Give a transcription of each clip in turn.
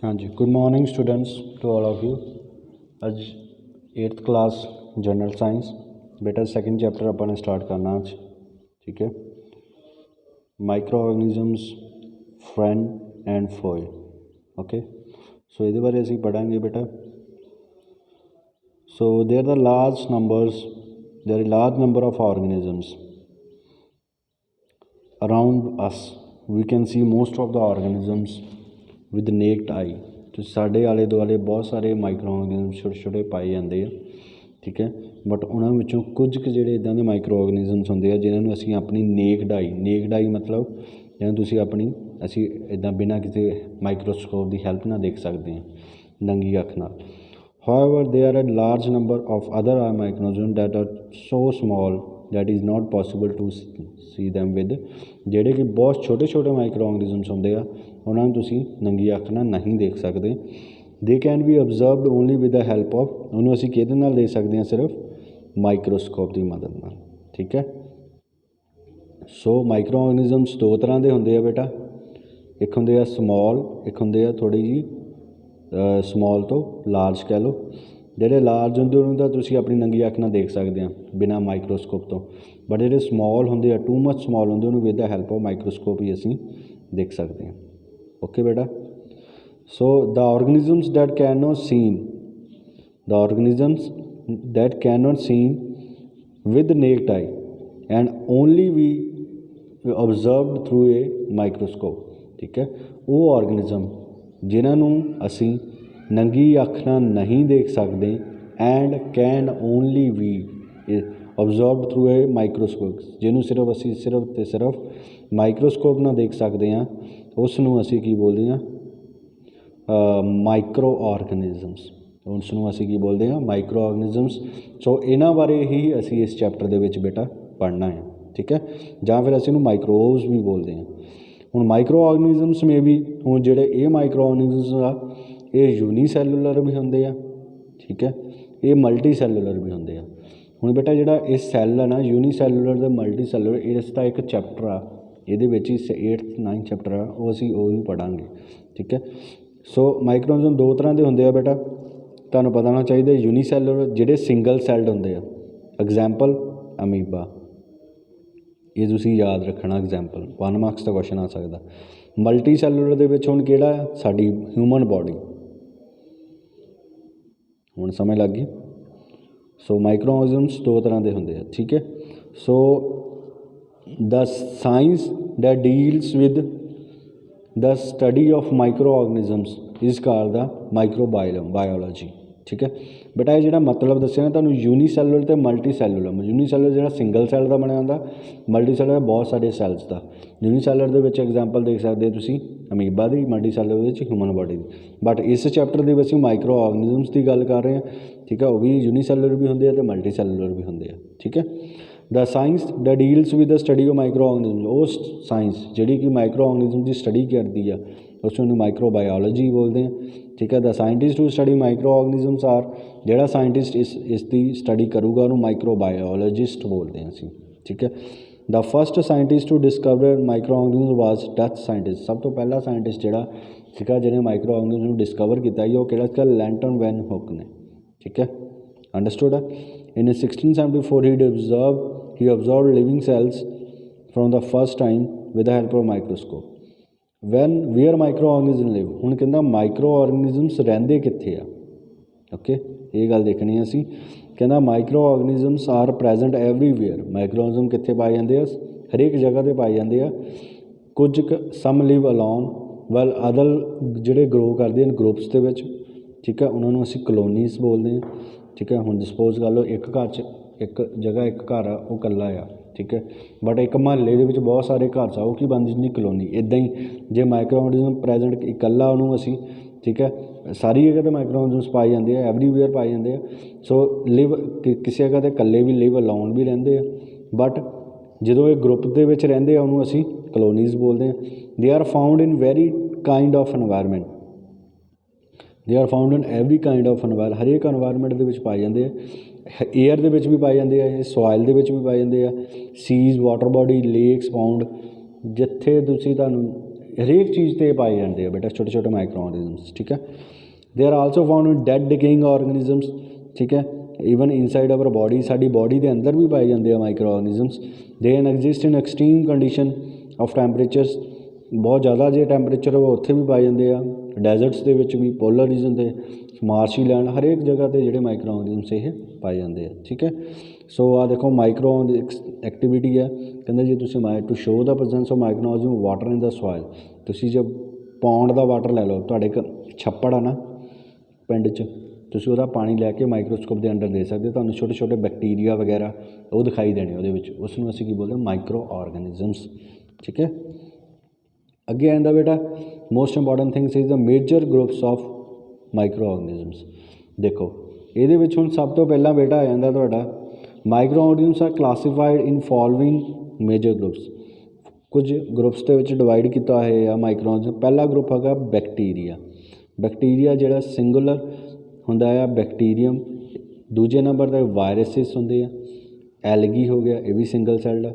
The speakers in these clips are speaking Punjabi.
हाँ जी, good morning students to all of you. आज 8th क्लास जनरल साइंस बेटा सेकंड चैप्टर अपन स्टार्ट करना आज। ठीक है, microorganisms friend and foe. Okay, so ये बारे असी पढ़ांगे बेटा। So there the large number of organisms around us. We can see most of the organisms with naked eye. तो साढ़े आले दुआले बहुत सारे माइक्रो ऑर्गेनिज्म छोटे छोटे पाए जाते हैं। ठीक है, बट उन्होंने कुछ जोड़े इदा के माइक्रो ऑर्गेनिजम्स होंगे आ जिन्होंने असी अपनी नेक्ड आई मतलब जिन्हें तुम अपनी असी इदा बिना किसी माइक्रोस्कोप की हैल्प ना देख सकते हैं नंगी अख नाल। However there are large number of other microorganism that are so small that is not possible to see them with. जोड़े कि बहुत छोटे छोटे माइक्रो ऑर्गेनिजम्स होंगे आ उन्होंने तुसी नंगी अख नाल नहीं देख सकते। They can be observed only with the help of, उन्होंने असी किहदे नाल देख सकते हैं, सिर्फ माइक्रोस्कोप की मदद नाल। ठीक है, सो माइक्रो ऑर्गेनिजम्स दो तरह के होंगे बेटा, एक होंगे आ समॉल, एक होंगे आ थोड़ी जी समॉल तो लार्ज कह लो। जोड़े लार्ज होंगे उन्होंने तो तुसी अपनी नंगी अख नाल देख सकते हैं बिना माइक्रोस्कोप तो, बट जोड़े समॉल होंगे आ टू मच समॉल होंगे उन्होंने with the help of microscope ही असी देख सकते हैं। ओके बेटा, so the organisms that can not seen, the organisms that can not seen with naked eye and only we observed through a microscope. ठीक है, वो ऑर्गेनिजम जिन्होंने असी नंगी अख नाल नहीं देख सकते and can only we observed through a microscope, जिन्होंने सिर्फ असी सिर्फ माइक्रोस्कोप नाल देख सकते हैं, उसनों असी की बोलते हैं माइक्रो ऑर्गेनिजम्स। उसनों असी की बोलते हैं माइक्रो ऑर्गेनिजम्स। सो इन्हां बारे ही असी इस चैप्टर दे विच बेटा पढ़ना है। ठीक है, जां फिर असी इहनूं माइक्रोब्स भी बोलते हैं। हुण माइक्रो ऑर्गेनिजम्स में भी हुण जिहड़े ये माइक्रो ऑर्गेनिजम्स आ ये यूनीसैलूलर भी होंगे आ। ठीक है, ये मल्टी सैलूलर भी होंगे आ। हुण बेटा जिहड़ा ये सैल है ना यूनीसैलूलर ते मल्टी सैलूलर, इसका एक चैप्टर आ, ये 8th 9th चैप्टर आ, वो असी वो भी पढ़ांगे। ठीक है, सो माइक्रो ऑर्गेनिजम दो तरह के होंगे आ बेटा, तुहानूं पता होना चाहिए। यूनीसैलूलर जिहड़े सिंगल सैल्ड होंगे आ, एग्जैम्पल अमीबा, ये तुसीं याद रखना एग्जैम्पल, 1 मार्क्स का क्वेश्चन आ सकता। मल्टी सैलूलर दे विच हुण किहड़ा है, साडी ह्यूमन बॉडी। हुण समझ लग गई। सो माइक्रो ऑर्गेनिजम्स दो तरह के होंगे आ। ठीक है, so the science that deals with the study of micro organisms is called the microbiology. ठीक है बेटा, ये जो मतलब दसिया ना तुहानूं यूनीसैलूलर तो मल्टी सैलूलर। यूनीसैलूलर जो सिंगल सैल का बनिया होंदा, मल्टी सैलूलर बहुत सारे सैल्स का। यूनीसैलूलर दे विच एग्जाम्पल देख सकते हो तुसीं अमीबा की, मल्टी सैलूलर दे विच ह्यूमन बॉडी की। बट इस चैप्टर के विच माइक्रो ऑर्गेनिजम्स की गल कर रहे हैं। ठीक है, वो भी यूनीसैलूलर भी होंगे तो मल्टी सैलूलर भी होंगे। ठीक है, the science the deals with the study of micro organism, वो साइंस जी कि माइक्रो ऑर्गेनिजम की स्टडी करती है उसमें माइक्रोबायोलॉजी बोलते हैं। ठीक है, the scientist who study micro organisms are, जोड़ा साइंटिस्ट इसकी स्टडी करूँगा उन्होंने माइक्रोबायोलॉजिस्ट बोलते हैं असी। ठीक है, the first scientist to discover micro organism was Dutch scientist. सब तो पहला साइंटिस्ट जोड़ा जिन्हें माइक्रो ऑर्गेनिजम डिस्कवर किया वो कि लैंटन वैन हुक ने। ठीक है, अंडरस्टूड है। इन 1674 he observed living cells from the first time with the help of microscope. where micro organism live, हुण कहंदा माइक्रो ऑर्गेनिजम्स रहिंदे कित्थे आ। ओके, ये गल देखनी असी। कहंदा micro organisms are present everywhere. Microorganism कित्थे पाए जांदे आ, हरेक जगह पर पाए जांदे आ। कुछ सम लिव अलोन वैल अदर जिहड़े ग्रो करदे हैं ग्रुप्स दे विच। ठीक है, उन्होंने असी कलोनीज बोलते हैं। ठीक है, हुण डिस्पोज कर लो एक घर च एक जगह एक घर आ वो कल्ला आ। ठीक है, बट एक महल्ले के बहुत सारे घर सा वो की बन जाती कलोनी। इदा ही जे माइक्रो ऑर्गेनिजम प्रैजेंट इकल्ला उन्होंने असी, ठीक है, सारी जगह तो माइक्रो ऑर्गेनिजम्स पाए जाते हैं, एवरीवेयर पाए जाते हैं। सो लिव किसी जगह तो कल्ले भी लिव अलाउन भी रहिंदे आ, बट जो ये ग्रुप के विच रहिंदे आ उन्होंने असी कलोनीज बोलते हैं। They are found in very kind of environment, they are found in every kind of environment, हरेक एनवायरमेंट के पाए जाते हैं। एयर के भी पाए जाते हैं, सॉइल के भी पाए जाते हैं, seas water body lakes ponds, जिथे तुसीं तुहानूं हरेक चीज़ ते पाए जाते हैं बेटा छोटे छोटे माइक्रो ऑर्गेनिजम्स, ठीक है। They are also found in dead decaying organisms, ठीक है। ईवन इनसाइड आवर बॉडी, साडी बॉडी के अंदर भी पाए जाते हैं microorganisms. They can exist in extreme condition of temperatures, बहुत ज़्यादा जो टैंपरेचर हो उत्थे भी पाए जाते हैं। डेजर्ट्स के विच भी, पोलर रीजन से, मार्शी लैंड, हरेक जगह पर जोड़े माइक्रो ऑर्गेनिजम्स ये पाए जाते हैं, ठीक है। सो आ देखो माइक्रो एक्टिविटी है, कहते जी तुम to show the presence of micro organism water in the soil, तुम जब पौंड का वाटर लै लो, तुहाडे छप्पड़ आ ना पिंड च, तुसीं उहदा पानी लैके माइक्रोस्कोप के अंडर दे सकते हो, तुहानूं छोटे छोटे बैक्टीरिया वगैरह वो दिखाई देने उहदे विच, उसनूं असीं की बोलते हैं माइक्रो ऑर्गेनिजम्स, ठीक है। अगे आंदा बेटा most important things is the major groups of micro organisms. देखो ये हुण सब तो पहला बेटा आ जाता तुहाडा micro organisms are classified in following major groups, कुछ ग्रुप्स के विच डिवाइड किया है माइक्रो ऑर्गेनिजम। पहला ग्रुप है बैक्टीरिया, बैक्टीरिया जिहड़ा सिंगुलर हुंदा है बैक्टीरियम। दूजे नंबर पर वायरसिस होंदे आ, एलगी हो गया ये भी सिंगल सैल्ड है,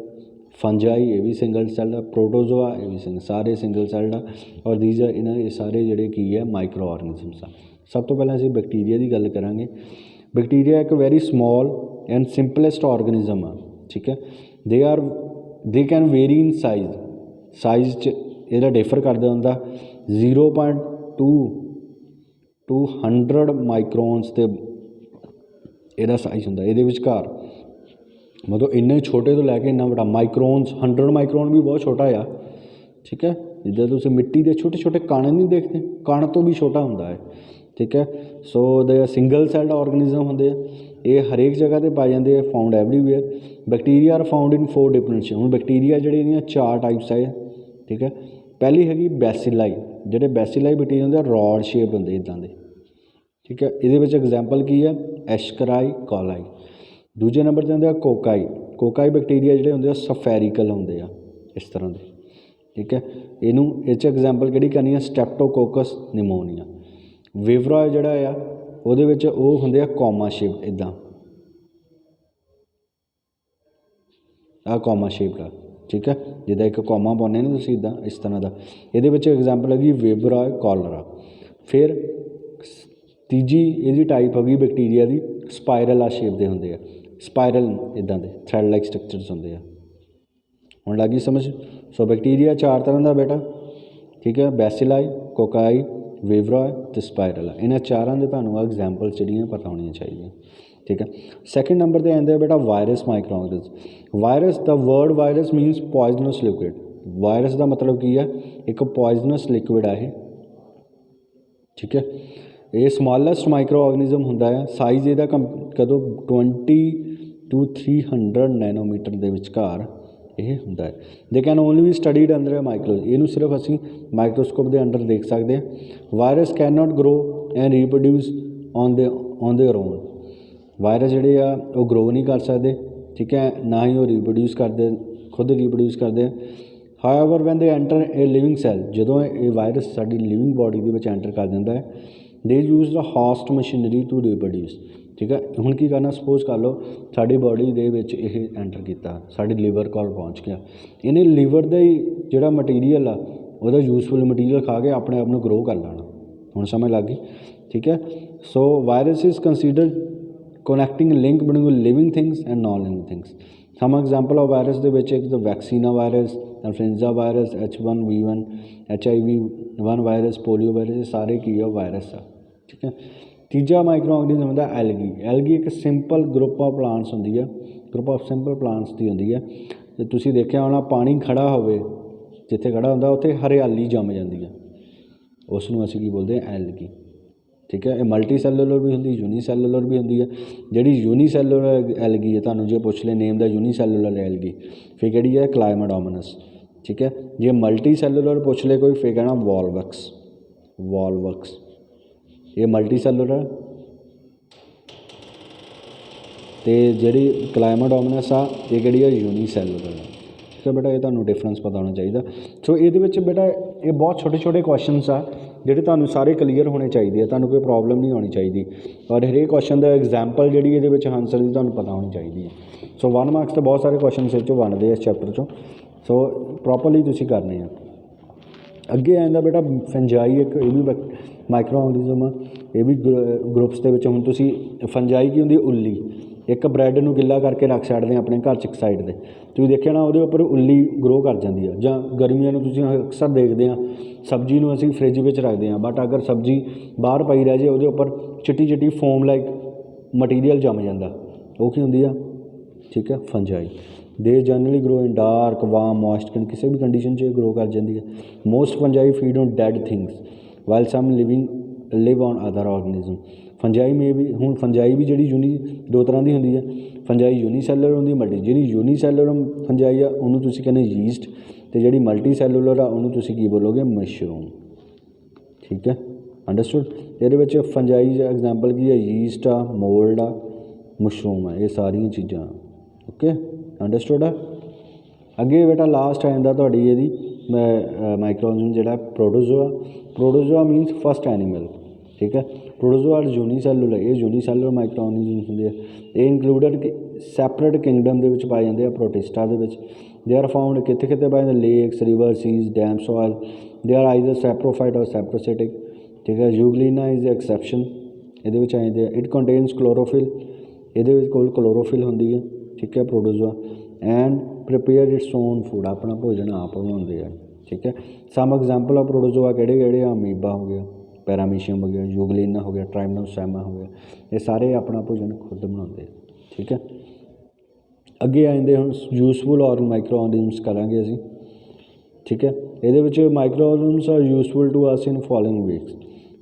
फंजाई ये भी सिंगल सैल्ड है, प्रोटोजोआ ये भी सारे सिंगल सैल्ड है, और दीज आर इन्हां ये सारे जिहड़े की है माइक्रो ऑर्गेनिजम्स आ। सब तो पहले असीं बैक्टीरिया की गल करांगे। बैक्टीरिया एक very small and simplest organism आ, ठीक है। They can vary in size च इहदा डिफर करदा हुंदा 0.2 to 100 माइक्रोन्स ते इहदा साइज़ हुंदा, इहदे विचकार मतलब इन्ने छोटे तो लैके इन्ना बड़ा माइक्रोन्स, 100 माइक्रोन भी बहुत छोटा आ, ठीक है। जिद्दां तुसीं मिट्टी के छोटे छोटे कण नहीं देखते, कण तो भी छोटा हुंदा है, ठीक है। सो दे सिंगल सैल्ड ऑर्गेनिज्म होंदे आ, ये हरेक जगह पर पाए जाते हैं, found everywhere. Bacteria are found in 4 different shape. हुण बैक्टीरिया जिहड़े इहदियां 4 टाइप्स है, ठीक है। पहली हैगी बैसिलाई, जिहड़े बैसिलाई बैक्टीरिया होंदे रॉड शेप होंदे इदां दे, ठीक है। इहदे विच एग्जाम्पल की है एशकराई कॉलाई। दूजे नंबर पर आंदा कोकाई, कोकाई बैक्टीरिया जिहड़े होंदे सफेरिकल होंदे आ इस तरह के, ठीक है। इनू इस एग्जाम्पल किहड़ी करनी है स्ट्रैप्टोकोकस निमोनिया। विवरॉय जिहड़ा आ उहदे विच वो होंदे कॉमा शेप, इदां आ कॉमा शेप का, ठीक है। जिद्दां एक कॉमा पाउने ना तुसीं इदां इस तरह का। इहदे विच एग्जाम्पल हैगी विवरॉय कॉलरा। फिर तीजी इहदी टाइप होगी बैक्टीरिया की स्पाइरल आ शेप के होंदे आ, स्पाइरल इदां दे थ्रैड लाइक स्ट्रक्चर्स होंदे आ। हुण लग गई समझ। सो बैक्टीरिया 4 तरह का बेटा, ठीक है। बैसिलाई, कोकाई, विवरॉय तो स्पाइरल। इन्हां चारां दे तुहानूं एग्जाम्पल्स जिहड़ियां पता होनियां चाहिए, ठीक है। सैकेंड नंबर पर आंदे बेटा virus micro organism. Virus the word virus मीनस poisonous liquid. Virus का मतलब की है एक पॉइजनस लिक्विड है, ठीक है। ये स्मॉलेस्ट माइक्रो ऑर्गेनिज्म होंदा है, साइज़ इहदा कदों 20 to 300 नैनोमीटर के विचकार ये होंदा है। They can only be studied under microscope, इनू सिर्फ असी माइक्रोस्कोप के अंडर देख सकते हैं। Virus can not grow and reproduce on their own. Virus जिहड़े आ वो ग्रो नहीं कर सकते, ठीक है, ना ही वो रीप्रोड्यूस करते, खुद रीप्रोड्यूस करते हैं। However when they enter a living cell, जो ये वायरस साडी लिविंग बॉडी के एंटर कर दिंदा है, they use the host machinery to reproduce, ठीक है। हुण की करना, सपोज कर लो साडी बॉडी दे विच ये एंटर किया, साडी लीवर कोल पहुँच गया, इन्हें लीवर का ही जिहड़ा मटीरियल आ वह यूजफुल मटीरियल खा के अपने आप को ग्रो कर लेना। हुण समझ लग गई, ठीक है। So virus is considered connecting link between living things and non living things. Some example of virus के विच एक vaccinia virus, influenza virus, H1V1, HIV1 virus, polio virus, ये सारे की है वायरस आ, ठीक है। तीजा माइक्रो ऑर्गेनिज्म होंदा एलगी। एलगी एक सिंपल ग्रुप ऑफ प्लांट्स होंदी है, ग्रुप ऑफ सिंपल प्लांट्स की होंदी है। तो तुसीं देखिया होना पानी खड़ा होवे, जिथे खड़ा होंदा उत्थे हरियाली जम जाती है, उसनूं असीं की बोलते हैं एलगी, ठीक है। ये मल्टी सैलूलर भी होंगी, यूनीसैलूलर भी होंगी है। जिहड़ी यूनीसैलूलर एलगी है, तुहानूं जे पुछ ले नेम दा यूनीसैलूलर एलगी, फिर किहड़ी है क्लाइमाडोमोनस, ठीक है। जे मल्टी सैलूलर पुछ ले कोई, फिर कहना वॉलवक्स, वॉलवक्स ये मल्टी सैलूलर। तो जिहड़ी क्लाइमाडोमोनस आ ये किहड़ी है यूनीसैलूलर, ठीक है बेटा। ये तुहानूं डिफरेंस पता होना चाहिए। सो इहदे विच बेटा ये बहुत छोटे छोटे क्वेश्चनस आ जिहड़े तुहानूं सारे क्लीयर होने चाहिए, तुहानूं कोई प्रॉब्लम नहीं होनी चाहिए, और हरेक क्वेश्चन का एग्जाम्पल जिहड़ी इहदे विच आंसर दी तुहानूं पता होनी चाहिए। सो 1 मार्क्स तो बहुत सारे क्वेश्चन इस चों बनदे इस चैप्टर चों, सो प्रॉपरली तुसीं करने हैं। ਅੱਗੇ ਆ ਜਾਂਦਾ ਬੇਟਾ ਫੰਜਾਈ, ਇੱਕ ਇਹ ਵੀ ਮਾਈਕਰੋ ਆਰਗੈਨਿਜ਼ਮ ਆ, ਇਹ ਵੀ ਗਰੁੱਪਸ ਦੇ ਵਿੱਚ। ਹੁਣ ਤੁਸੀਂ ਫੰਜਾਈ ਕੀ ਹੁੰਦੀ, ਉੱਲੀ। ਇੱਕ ਬ੍ਰੈਡ ਨੂੰ ਗਿੱਲਾ ਕਰਕੇ ਰੱਖ ਛੱਡਦੇ ਹਾਂ ਆਪਣੇ ਘਰ 'ਚ ਇੱਕ ਸਾਈਡ 'ਤੇ, ਤੁਸੀਂ ਦੇਖਿਆ ਨਾ ਉਹਦੇ ਉੱਪਰ ਉੱਲੀ ਗਰੋ ਕਰ ਜਾਂਦੀ ਆ। ਜਾਂ ਗਰਮੀਆਂ ਨੂੰ ਤੁਸੀਂ ਅਕਸਰ ਦੇਖਦੇ ਹਾਂ ਸਬਜ਼ੀ ਨੂੰ ਅਸੀਂ ਫਰਿੱਜ ਵਿੱਚ ਰੱਖਦੇ ਹਾਂ, ਬਟ ਅਗਰ ਸਬਜ਼ੀ ਬਾਹਰ ਪਈ ਰਹਿ ਜੇ ਉਹਦੇ ਉੱਪਰ ਚਿੱਟੀ ਚਿੱਟੀ ਫੋਮ ਲਾਈਕ ਮਟੀਰੀਅਲ ਜੰਮ ਜਾਂਦਾ, ਉਹ ਕੀ ਹੁੰਦੀ ਆ, ਠੀਕ ਹੈ, fungi. They generally grow in dark warm moist, ਕਿਸੇ ਵੀ ਕੰਡੀਸ਼ਨ 'ਚ ਗਰੋ ਕਰ ਜਾਂਦੀ ਹੈ। Most fungi feed on dead things while some live on other organism. Fungi may ਵੀ, ਹੁਣ ਫੰਜਾਈ ਵੀ ਜਿਹੜੀ ਦੋ ਤਰ੍ਹਾਂ ਦੀ ਹੁੰਦੀ ਹੈ। ਫੰਜਾਈ ਯੂਨੀਸੈਲਰ ਹੁੰਦੀ, ਮਲਟੀ। ਜਿਹੜੀ ਯੂਨੀਸੈਲਰ ਫੰਜਾਈ ਆ ਉਹਨੂੰ ਤੁਸੀਂ ਕਹਿੰਦੇ ਯੀਸਟ, ਅਤੇ ਜਿਹੜੀ ਮਲਟੀ ਸੈਲੂਲਰ ਆ ਉਹਨੂੰ ਤੁਸੀਂ ਕੀ ਬੋਲੋਗੇ, ਮਸ਼ਰੂਮ। ਠੀਕ ਹੈ, ਅੰਡਰਸਟੂਡ। ਇਹਦੇ ਵਿੱਚ ਫੰਜਾਈ ਐਗਜ਼ਾਮਪਲ ਕੀ ਹੈ, ਯੀਸਟ ਆ, ਮੋਲਡ ਆ, ਮਸ਼ਰੂਮ ਆ, ਇਹ ਸਾਰੀਆਂ ਚੀਜ਼ਾਂ। ਓਕੇ, ਅੰਡਰਸਟੂਡ ਆ। ਅੱਗੇ ਬੇਟਾ ਲਾਸਟ ਆ ਜਾਂਦਾ ਤੁਹਾਡੀ ਇਹਦੀ ਮਾਈਕਰੋ ਆਰਗੈਨਿਜ਼ਮ ਜਿਹੜਾ protozoa. Protozoa means first animal. ਠੀਕ ਹੈ, ਪ੍ਰੋਟੋਜ਼ੋਆ ਯੂਨੀਸੈਲੂਲਰ, ਇਹ ਯੂਨੀਸੈਲੂਲਰ ਮਾਈਕਰੋ ਆਰਗੈਨਿਜ਼ਮਸ ਹੁੰਦੇ ਆ। ਇਹ ਇਨਕਲੂਡਡ ਸੈਪਰੇਟ ਕਿੰਗਡਮ ਦੇ ਵਿੱਚ ਪਾਏ ਜਾਂਦੇ ਆ, ਪ੍ਰੋਟਿਸਟਾ ਦੇ ਵਿੱਚ। ਦੇ ਆਰ ਫਾਊਂਡ ਕਿੱਥੇ ਕਿੱਥੇ ਪਾਏ ਜਾਂਦੇ, lakes, river, seas, dam, soil. They are either saprophyte or parasitic. ਠੀਕ ਹੈ, ਯੂਗਲੀਨਾ ਇਜ਼ ਐਕਸੈਪਸ਼ਨ, ਇਹਦੇ ਵਿੱਚ ਆ ਜਾਂਦੇ ਆ। ਇਟ ਕੰਟੇਨਸ ਕਲੋਰੋਫਿਲ, ਇਹਦੇ ਵਿੱਚ ਕੋਲ ਕਲੋਰੋਫਿਲ ਹੁੰਦੀ ਹੈ। ਠੀਕ ਹੈ, protozoa. And prepare it's on food, ਆਪਣਾ ਭੋਜਨ ਆਪ ਬਣਾਉਂਦੇ ਆ। ਠੀਕ ਹੈ, ਸਮ ਐਗਜ਼ਾਮਪਲ ਆ ਪ੍ਰੋਟੋਜ਼ੋਆ ਕਿਹੜੇ ਕਿਹੜੇ ਆ, ਅਮੀਬਾ ਹੋ ਗਿਆ, ਪੈਰਾਮੀਸ਼ੀਅਮ ਹੋ ਗਿਆ, ਯੂਗਲੀਨਾ ਹੋ ਗਿਆ, ਟ੍ਰਾਈਮਨੋਸੋਮਾ ਹੋ ਗਿਆ, ਇਹ ਸਾਰੇ ਆਪਣਾ ਭੋਜਨ ਖੁਦ ਬਣਾਉਂਦੇ। ਠੀਕ ਹੈ, ਅੱਗੇ ਆ ਜਾਂਦੇ ਹੁਣ ਯੂਸਫੁਲ ਔਰ ਮਾਈਕਰੋ ਆਰਗੈਨਿਜ਼ਮਸ ਕਰਾਂਗੇ ਅਸੀਂ। ਠੀਕ ਹੈ, ਇਹਦੇ ਵਿੱਚ microorganisms are useful to us in following ways.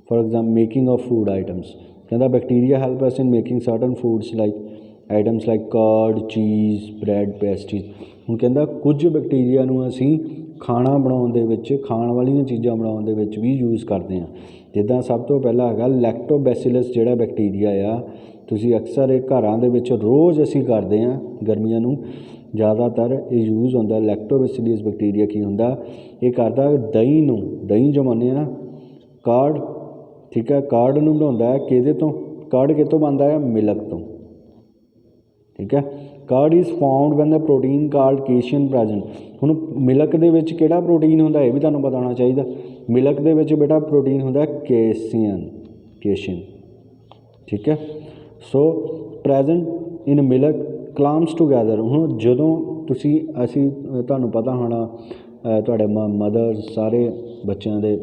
For example making of food items, कहता bacteria help us in making certain foods like items like curd, cheese, bread, pastries. ਹੁਣ ਕਹਿੰਦਾ ਕੁਝ ਬੈਕਟੀਰੀਆ ਨੂੰ ਅਸੀਂ ਖਾਣਾ ਬਣਾਉਣ ਦੇ ਵਿੱਚ, ਖਾਣ ਵਾਲੀਆਂ ਚੀਜ਼ਾਂ ਬਣਾਉਣ ਦੇ ਵਿੱਚ ਵੀ ਯੂਜ਼ ਕਰਦੇ ਹਾਂ। ਜਿੱਦਾਂ ਸਭ ਤੋਂ ਪਹਿਲਾਂ ਹੈਗਾ ਲੈਕਟੋਬੈਸਿਲਸ, ਜਿਹੜਾ ਬੈਕਟੀਰੀਆ ਆ, ਤੁਸੀਂ ਅਕਸਰ ਇਹ ਘਰਾਂ ਦੇ ਵਿੱਚ ਰੋਜ਼ ਅਸੀਂ ਕਰਦੇ ਹਾਂ, ਗਰਮੀਆਂ ਨੂੰ ਜ਼ਿਆਦਾਤਰ ਇਹ ਯੂਜ਼ ਹੁੰਦਾ। ਲੈਕਟੋਬੈਸਿਲਸ ਬੈਕਟੀਰੀਆ ਕੀ ਹੁੰਦਾ, ਇਹ ਕਰਦਾ ਦਹੀਂ ਨੂੰ, ਦਹੀਂ ਜਮਾਉਂਦੇ ਆ ਨਾ, ਕਾਰਡ। ਠੀਕ ਹੈ, ਕਾਰਡ ਨੂੰ ਬਣਾਉਂਦਾ ਹੈ ਕਿਹਦੇ ਤੋਂ, ਕਾਰਡ ਕਿੱਥੋਂ ਬਣਦਾ ਹੈ, ਮਿਲਕ ਤੋਂ। ਠੀਕ ਹੈ, curd is found when the protein called casein present. ਹੁਣ ਮਿਲਕ ਦੇ ਵਿੱਚ ਕਿਹੜਾ ਪ੍ਰੋਟੀਨ ਹੁੰਦਾ, ਇਹ ਵੀ ਤੁਹਾਨੂੰ ਪਤਾ ਹੋਣਾ ਚਾਹੀਦਾ। ਮਿਲਕ ਦੇ ਵਿੱਚ ਬੇਟਾ ਪ੍ਰੋਟੀਨ ਹੁੰਦਾ ਕੇਸ਼ੀਅਨ। ਠੀਕ ਹੈ, ਸੋ ਪ੍ਰੈਜੈਂਟ ਇਨ ਮਿਲਕ ਕਲੰਪਸ ਟੂਗੈਦਰ। ਹੁਣ ਜਦੋਂ ਅਸੀਂ ਤੁਹਾਨੂੰ ਪਤਾ ਹੋਣਾ, ਤੁਹਾਡੇ ਮਦਰ ਸਾਰੇ ਬੱਚਿਆਂ ਦੇ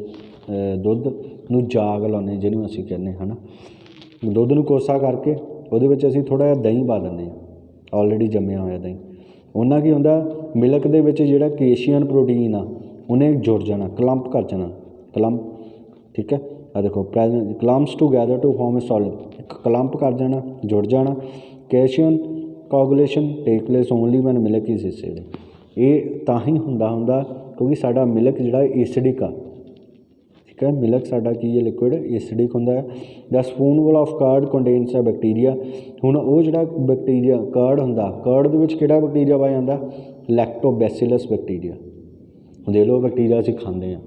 ਦੁੱਧ ਨੂੰ ਜਾਗ ਲਾਉਂਦੇ, ਜਿਹਨੂੰ ਅਸੀਂ ਕਹਿੰਦੇ ਹੈ ਨਾ, ਦੁੱਧ ਨੂੰ ਕੋਸਾ ਕਰਕੇ ਉਹਦੇ ਵਿੱਚ ਅਸੀਂ ਥੋੜ੍ਹਾ ਜਿਹਾ ਦਹੀਂ ਪਾ ਦਿੰਦੇ ਹਾਂ, ਆਲਰੇਡੀ ਜੰਮਿਆ ਹੋਇਆ ਦਹੀਂ। ਉਹਨਾਂ ਕੀ ਹੁੰਦਾ, ਮਿਲਕ ਦੇ ਵਿੱਚ ਜਿਹੜਾ ਕੇਸ਼ੀਅਨ ਪ੍ਰੋਟੀਨ ਆ ਉਹਨੇ ਜੁੜ ਜਾਣਾ, ਕਲੰਪ ਕਰ ਜਾਣਾ, ਕਲੰਪ। ਠੀਕ ਹੈ, ਆ ਦੇਖੋ present clumps together to form a solid, ਇੱਕ ਕਲੰਪ ਕਰ ਜਾਣਾ, ਜੁੜ ਜਾਣਾ। Calcium coagulation take place only when milk is acid. ਇਹ ਤਾਂ ਹੀ ਹੁੰਦਾ ਕਿਉਂਕਿ ਸਾਡਾ ਮਿਲਕ ਜਿਹੜਾ ਐਸਿਡਿਕ ਆ। ਠੀਕ ਹੈ, ਮਿਲਕ ਸਾਡਾ ਕੀ ਹੈ, ਲਿਕੁਇਡ ਐਸਿਡਿਕ ਹੁੰਦਾ ਹੈ। The spoonful of curd contains a bacteria. ਹੁਣ ਉਹ ਜਿਹੜਾ ਬੈਕਟੀਰੀਆ ਕਰਡ ਹੁੰਦਾ, ਕਰਡ ਦੇ ਵਿੱਚ ਕਿਹੜਾ ਬੈਕਟੀਰੀਆ ਪਾਇਆ ਜਾਂਦਾ, ਲੈਕਟੋਬੈਸਿਲਸ ਬੈਕਟੀਰੀਆ। ਦੇਖ ਲਓ ਬੈਕਟੀਰੀਆ ਅਸੀਂ ਖਾਂਦੇ ਹਾਂ,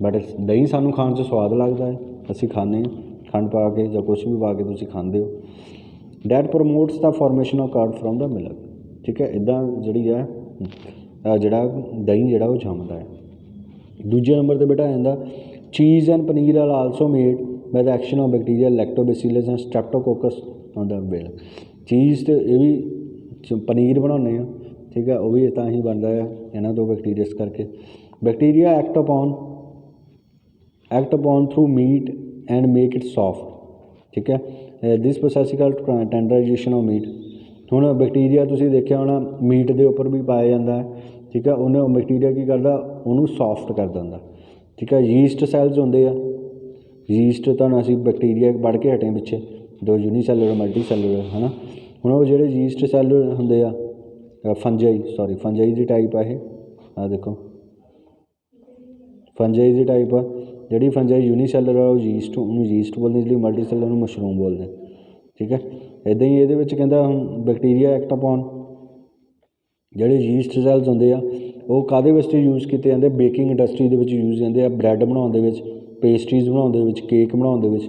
ਬਟ ਦਹੀਂ ਸਾਨੂੰ ਖਾਣ 'ਚ ਸਵਾਦ ਲੱਗਦਾ ਹੈ, ਅਸੀਂ ਖਾਂਦੇ ਹਾਂ ਖੰਡ ਪਾ ਕੇ ਜਾਂ ਕੁਛ ਵੀ ਪਾ ਕੇ ਤੁਸੀਂ ਖਾਂਦੇ ਹੋ। That promotes the formation of curd from the milk. ਠੀਕ ਹੈ, ਇੱਦਾਂ ਜਿਹੜੀ ਹੈ ਜਿਹੜਾ ਦਹੀਂ ਜਿਹੜਾ ਉਹ ਜੰਮਦਾ ਹੈ। ਦੂਜੇ ਨੰਬਰ 'ਤੇ ਬੇਟਾ ਆ ਜਾਂਦਾ cheese and paneer are also made by the action of bacteria lactobacillus and streptococcus on the milk. Cheese ਤੇ ਇਹ ਵੀ ਪਨੀਰ ਬਣਾਉਂਦੇ ਹਾਂ। ਠੀਕ ਹੈ, ਉਹ ਵੀ ਤਾਂ ਹੀ ਬਣਦਾ ਹੈ ਇਹਨਾਂ ਤੋਂ ਬੈਕਟੀਰੀਅਸ ਕਰਕੇ। Bacteria act upon through meat and make it soft. ਠੀਕ ਹੈ, this process called tenderization of meat. ਹੁਣ ਬੈਕਟੀਰੀਆ ਤੁਸੀਂ ਦੇਖਿਆ ਹੋਣਾ ਮੀਟ ਦੇ ਉੱਪਰ ਵੀ ਪਾਇਆ ਜਾਂਦਾ ਹੈ। ਠੀਕ ਹੈ, ਉਹਨੇ ਬੈਕਟੀਰੀਆ ਕੀ ਕਰਦਾ, ਉਹਨੂੰ ਸੋਫਟ ਕਰ ਦਿੰਦਾ। ਠੀਕ ਹੈ, ਯੀਸਟ ਸੈਲਸ ਹੁੰਦੇ ਆ, ਯੀਸਟ ਤੁਹਾਨੂੰ ਅਸੀਂ ਬੈਕਟੀਰੀਆ ਪੜ੍ਹ ਕੇ ਹਟੇ ਪਿੱਛੇ, ਦੋ ਯੂਨੀਸੈਲੂਲਰ ਮਲਟੀ ਸੈਲੂਲਰ ਹੈ ਨਾ। ਹੁਣ ਉਹ ਜਿਹੜੇ ਯੀਸਟ ਸੈੱਲ ਹੁੰਦੇ ਆ, ਫੰਜਾਈ ਦੀ ਟਾਈਪ ਆ ਇਹ, ਆਹ ਦੇਖੋ ਫੰਜਾਈ ਦੀ ਟਾਈਪ ਆ। ਜਿਹੜੀ ਫੰਜਾਈ ਯੂਨੀਸੈਲਰ ਆ ਉਹ ਯੀਸਟ, ਉਹਨੂੰ ਯੀਸਟ ਬੋਲਦੇ, ਜਿਹੜੀ ਮਲਟੀ ਸੈਲਰ ਨੂੰ ਮਸ਼ਰੂਮ ਬੋਲਦੇ। ਠੀਕ ਹੈ, ਇੱਦਾਂ ਹੀ ਇਹਦੇ ਵਿੱਚ ਕਹਿੰਦਾ ਹੁਣ ਬੈਕਟੀਰੀਆ ਐਕਟ ਅਪੋਨ, ਜਿਹੜੇ ਯੀਸਟ ਸੈਲਸ ਹੁੰਦੇ ਆ ਉਹ ਕਾਹਦੇ ਵਾਸਤੇ ਯੂਜ਼ ਕੀਤੇ ਜਾਂਦੇ, ਬੇਕਿੰਗ ਇੰਡਸਟਰੀ ਦੇ ਵਿੱਚ ਯੂਜ਼ ਜਾਂਦੇ ਆ, ਬ੍ਰੈਡ ਬਣਾਉਣ ਦੇ ਵਿੱਚ, ਪੇਸਟਰੀਜ਼ ਬਣਾਉਣ ਦੇ ਵਿੱਚ, ਕੇਕ ਬਣਾਉਣ ਦੇ ਵਿੱਚ।